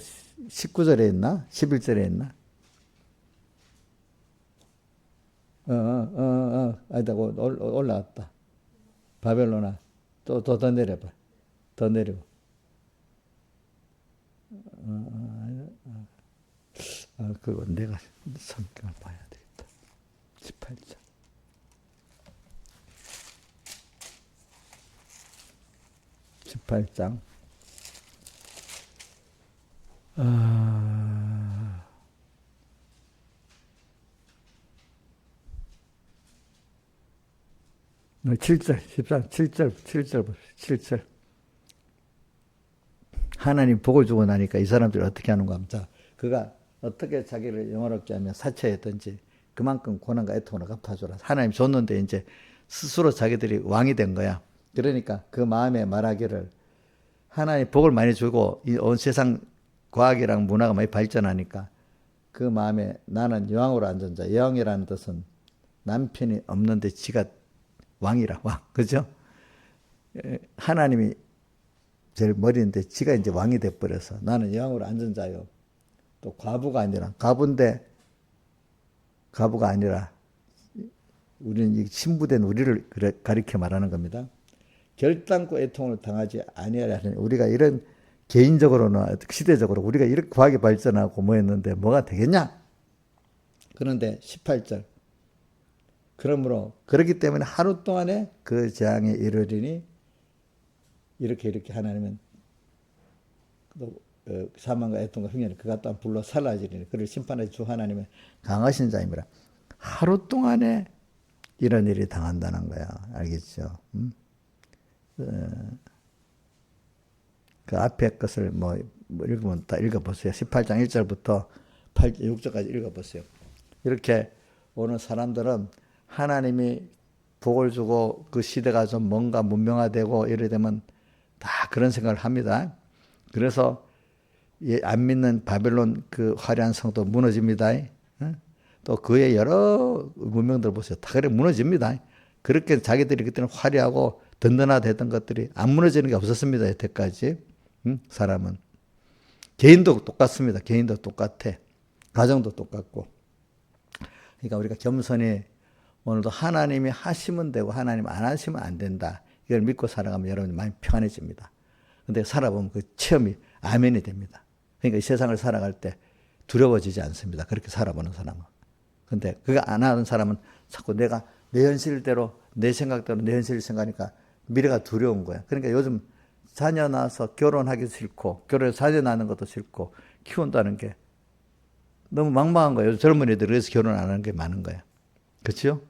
A: 19절에 있나? 11절에 있나? 아니다, 올라왔다. 바벨로나. 더 내려봐. 더 내리고. 그거 내가 성경을 봐야 되겠다. 18장. 18장. 아, 7절, 14, 7절 봅시다. 7절. 하나님 복을 주고 나니까 이 사람들이 어떻게 하는가 하면, 자, 그가 어떻게 자기를 영화롭게 하며 사처했든지 그만큼 고난과 애통을 갚아주라. 하나님 줬는데 이제 스스로 자기들이 왕이 된 거야. 그러니까 그 마음에 말하기를 하나님 복을 많이 주고 이 온 세상 과학이랑 문화가 많이 발전하니까 그 마음에 나는 여왕으로 앉은 자. 여왕이라는 뜻은 남편이 없는데 지가 왕이라, 왕. 그죠? 하나님이 제일 머리인데 지가 이제 왕이 돼버려서 나는 여왕으로 앉은 자요. 또 과부가 아니라, 과부가 아니라 우리는 신부된 우리를 가리켜 말하는 겁니다. 결단코 애통을 당하지 아니하려 하는, 우리가 이런 개인적으로나 시대적으로 우리가 이렇게 과학이 발전하고 뭐 했는데 뭐가 되겠냐? 그런데 18절. 그러므로 그렇기 때문에 하루 동안에 그 재앙에 이르리니 이렇게 하나님은 또 사망과 애통과 흉년을 그가 또한 불러 살라지리니 그를 심판해 주 하나님은 강하신 자임이라. 하루 동안에 이런 일이 당한다는 거야. 알겠죠? 그 앞에 것을 뭐 읽으면 다 읽어보세요. 18장 1절부터 6절까지 읽어보세요. 이렇게 오늘 사람들은 하나님이 복을 주고 그 시대가 좀 뭔가 문명화되고 이래 되면 다 그런 생각을 합니다. 그래서 안 믿는 바벨론 그 화려한 성도 무너집니다. 또 그의 여러 문명들 보세요. 다 그래 무너집니다. 그렇게 자기들이 그때는 화려하고 든든하던 것들이 안 무너지는 게 없었습니다. 여태까지. 사람은. 개인도 똑같습니다. 개인도 똑같아. 가정도 똑같고. 그러니까 우리가 겸손히 오늘도 하나님이 하시면 되고 하나님 안 하시면 안 된다. 이걸 믿고 살아가면 여러분이 많이 평안해집니다. 근데 살아보면 그 체험이 아멘이 됩니다. 그러니까 이 세상을 살아갈 때 두려워지지 않습니다. 그렇게 살아보는 사람은. 근데 그거 안 하는 사람은 자꾸 내가 내 현실대로 내 생각대로 내 현실을 생각하니까 미래가 두려운 거야. 그러니까 요즘 자녀 낳아서 결혼하기 싫고 결혼해서 자녀 낳는 것도 싫고 키운다는 게 너무 막막한 거예요. 젊은이들이 그래서 결혼 안 하는 게 많은 거야. 그렇죠?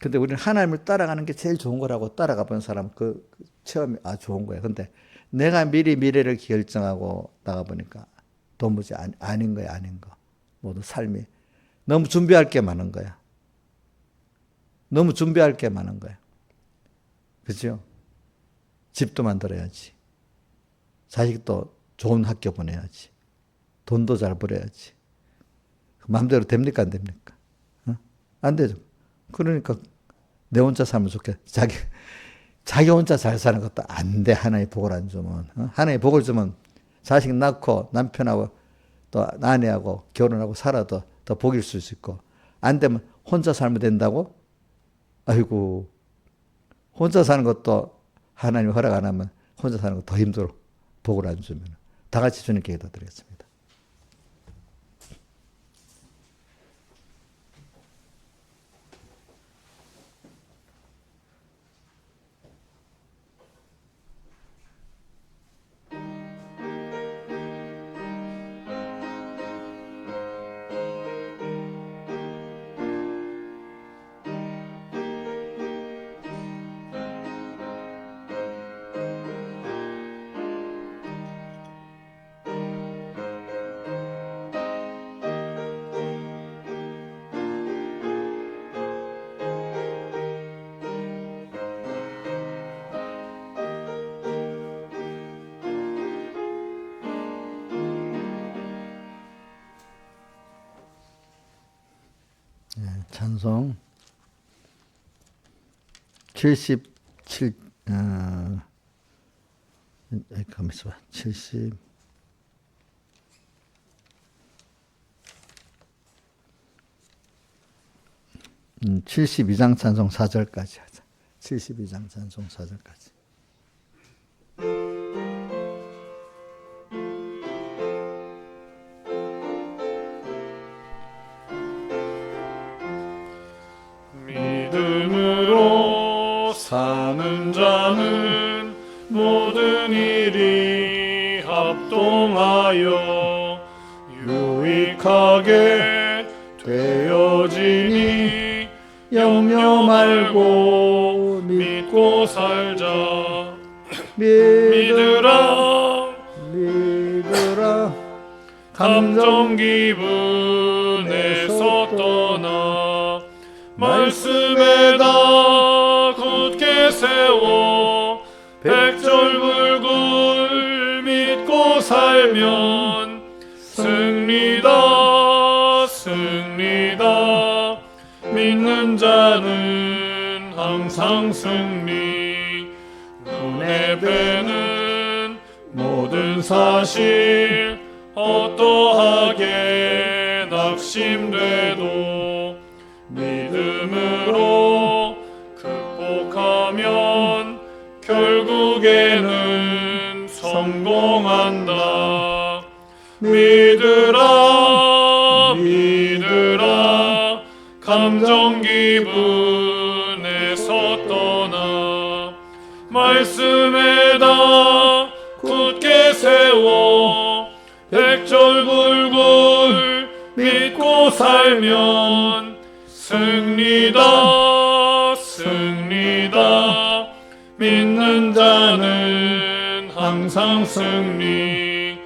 A: 근데 우리는 하나님을 따라가는 게 제일 좋은 거라고 따라가 본 사람 그 체험이 좋은 거예요. 근데 내가 미리 미래를 결정하고 나가보니까 도무지 아닌 거야, 아닌 거. 모두 삶이 너무 준비할 게 많은 거야. 너무 준비할 게 많은 거야. 그죠? 집도 만들어야지. 자식도 좋은 학교 보내야지. 돈도 잘 벌어야지. 마음대로 됩니까, 안 됩니까? 안 되죠. 그러니까 내 혼자 살면 좋겠다. 자기 혼자 잘 사는 것도 안 돼. 하나님의 복을 안 주면. 하나님의 복을 주면 자식 낳고 남편하고 또 아내하고 결혼하고 살아도 더 복일 수 있고, 안 되면 혼자 살면 된다고? 아이고, 혼자 사는 것도 하나님이 허락 안 하면 혼자 사는 거 더 힘들어. 복을 안 주면. 다 같이 주님께 기도드리겠습니다. 찬송 77 가만 있어봐. 72장 찬송 4절까지 하자. 72장 찬송 4절까지.
B: 믿음으로 사는 자는 모든 일이 합동하여 유익하게 되어지니 염려 말고 믿고 살자. 믿으라 감정 기분에서 떠나 말씀에다 굳게 세워 백절불굴 믿고 살면 승리다 승리다. 믿는 자는 항상 승리. 눈에 뵈는 모든 사실 어떠하게 낙심돼도 믿음으로 극복하면 결국에는 성공한다. 믿으라 감정 기분에서 떠나 말씀에다 굳게 세워 백절불굴 믿고 살면 승리다 승리다. 믿는 자는 항상 승리.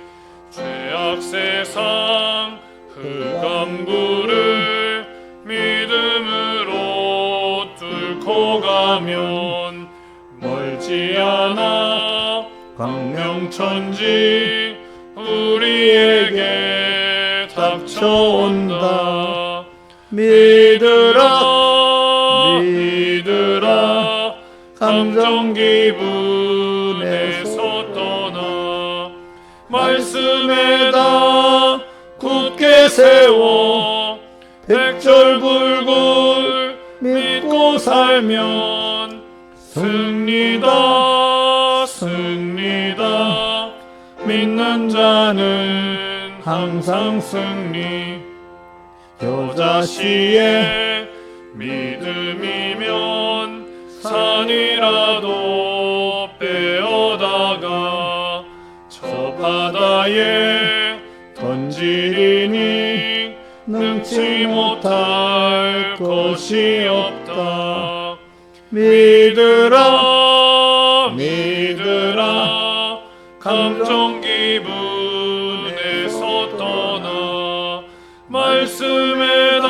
B: 죄악 세상 흑암굴을 믿음으로 뚫고 가면 멀지 않아 광명천지 우리에게 닥쳐온다. 믿으라 감정 기분에서 떠나 말씀에다 굳게 세워 백절불굴 믿고 살면 승리다 승리다. 믿는 자는 항상 승리. 여자시의 믿음이면 산이라도 빼어다가 저 바다에 던지리니 능치 못할 것이 없다. 믿으라 감정 기분에서 떠나 말씀에다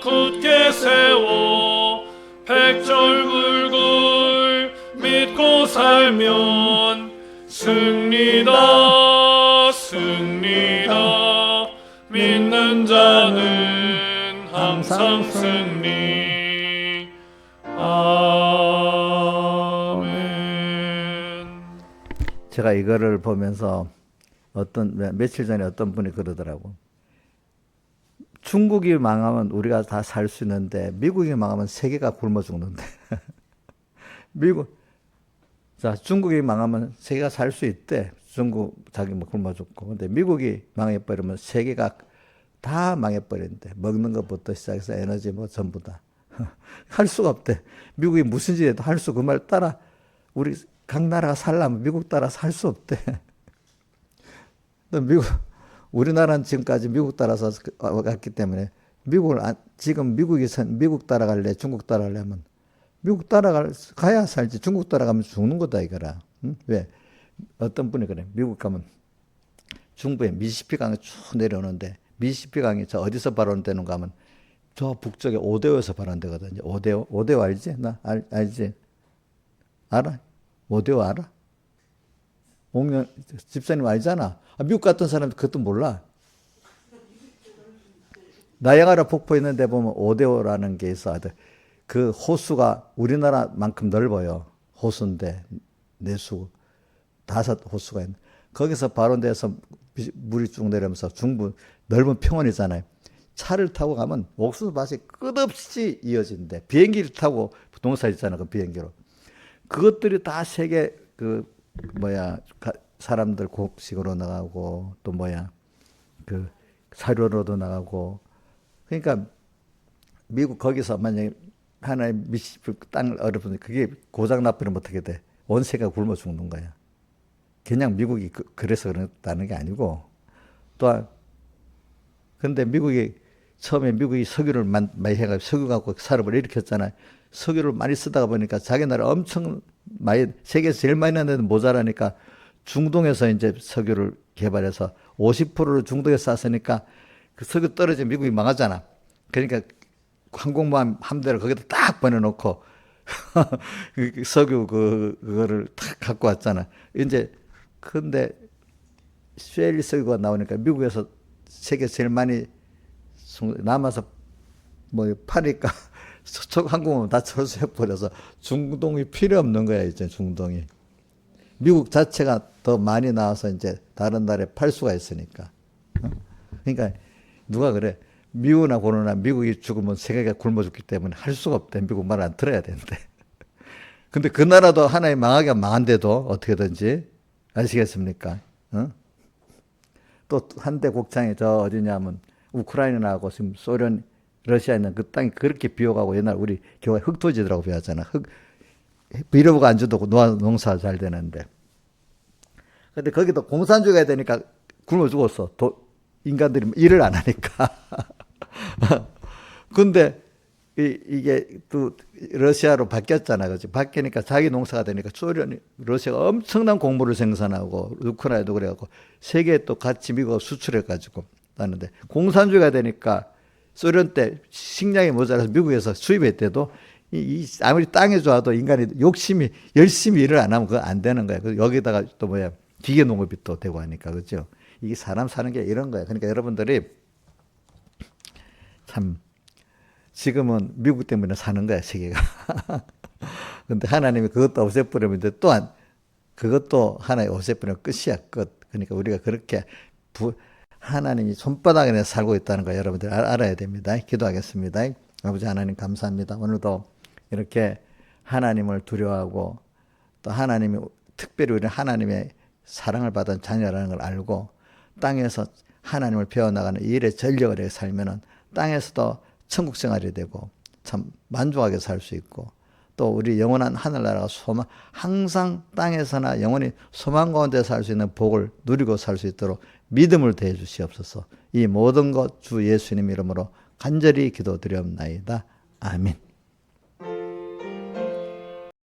B: 굳게 세워 백절불굴 믿고 살면 승리다 승리다. 믿는 자는 항상 승리. 아멘.
A: 제가 이거를 보면서 며칠 전에 어떤 분이 그러더라고. 중국이 망하면 우리가 다 살 수 있는데 미국이 망하면 세계가 굶어 죽는데. 중국이 망하면 세계가 살 수 있대. 중국 자기 굶어 죽고. 근데 미국이 망해버리면 세계가 다 망해버리는데 먹는 것부터 시작해서 에너지 전부 다. 할 수가 없대. 미국이 무슨 짓 해도 할 수 그 말 따라 우리 각 나라가 살려면 미국 따라 살 수 없대. 우리나라는 지금까지 미국 따라서 왔기 때문에 지금 미국 따라갈래 중국 따라가려면 미국 가야 살지 중국 따라가면 죽는 거다 이거라. 응? 왜? 어떤 분이 그래. 미국 가면 중부에 미시시피 강이 쭉 내려오는데 미시시피 강이 저 어디서 발원되는 가 하면 저 북쪽에 오데오에서 발원되거든요. 오데오 알지? 알지? 알아? 오데오 알아? 집사님 알잖아. 미국 갔던 사람도 그것도 몰라. 나이아가라 폭포 있는데 보면 오데오라는 게 있어. 그 호수가 우리나라만큼 넓어요. 호수인데 내수 5호수가 있는. 거기서 발원돼서 물이 쭉 내려오면서 중부 넓은 평원이잖아요. 차를 타고 가면 옥수수 밭이 끝없이 이어진대. 비행기를 타고 농사 있잖아, 그 비행기로. 그것들이 다 세계 사람들 곡식으로 나가고 또 그 사료로도 나가고. 그러니까 미국 거기서 만약에 하나의 미시풀 땅을 얻으면 그게 고장 나버리면 어떻게 돼? 온 세계가 굶어 죽는 거야. 그냥 미국이 그래서 그렇다는 게 아니고, 또한 근데 처음에 미국이 석유를 많이 해가지고 석유 갖고 산업을 일으켰잖아요. 석유를 많이 쓰다가 보니까 자기 나라 엄청 많이, 세계에서 제일 많이 나는데도 모자라니까 중동에서 이제 석유를 개발해서 50%를 중동에 쌌으니까 그 석유 떨어지면 미국이 망하잖아. 그러니까 항공모함 함대를 거기다 딱 보내놓고 석유 그거를 딱 갖고 왔잖아. 이제 근데 쉐일 석유가 나오니까 미국에서 세계 제일 많이 남아서 파니까 항공모함 다 철수해버려서 중동이 필요 없는 거야, 이제 중동이. 미국 자체가 더 많이 나와서 이제 다른 나라에 팔 수가 있으니까. 그러니까 누가 그래. 미우나 고르나 미국이 죽으면 세계가 굶어 죽기 때문에 할 수가 없대. 미국 말 안 들어야 되는데. 근데 그 나라도 하나의 망하게 망한데도 어떻게든지 아시겠습니까? 또 한대 곡창이 저 어디냐면 우크라이나하고 지금 소련, 러시아 있는 그 땅이 그렇게 비어가고 옛날 우리 교회 흑토지더라고 비하잖아. 비료가 안 줘도 농사 잘 되는데. 근데 거기도 공산주의가 되니까 굶어 죽었어. 인간들이 일을 안 하니까. 근데 이게 또 러시아로 바뀌었잖아. 그치? 바뀌니까 자기 농사가 되니까 러시아가 엄청난 곡물을 생산하고 우크라이나도 그래갖고 세계에 또 같이 미국 수출해가지고 하는데 공산주의가 되니까 소련 때 식량이 모자라서 미국에서 수입했대도 아무리 땅에 좋아도 인간이 욕심이 열심히 일을 안 하면 그거 안 되는 거야. 여기다가 또 기계 농업이 또 되고 하니까 그죠? 이게 사람 사는 게 이런 거야. 그러니까 여러분들이 참 지금은 미국 때문에 사는 거야, 세계가. 근데 하나님이 그것도 없애버리면 또한 그것도 하나의 없애버리면 끝이야, 끝. 그러니까 우리가 그렇게 하나님이 손바닥 안에 살고 있다는 거 여러분들 알아야 됩니다. 기도하겠습니다. 아버지 하나님 감사합니다. 오늘도 이렇게 하나님을 두려워하고 또 하나님이 특별히 우리는 하나님의 사랑을 받은 자녀라는 걸 알고 땅에서 하나님을 배워나가는 일에 전력을 해 살면은 땅에서도 천국 생활이 되고 참 만족하게 살 수 있고 또 우리 영원한 하늘나라가 항상 땅에서나 영원히 소망 가운데 살 수 있는 복을 누리고 살 수 있도록 믿음을 더해 주시옵소서. 이 모든 것 주 예수님 이름으로 간절히 기도드리옵나이다. 아멘.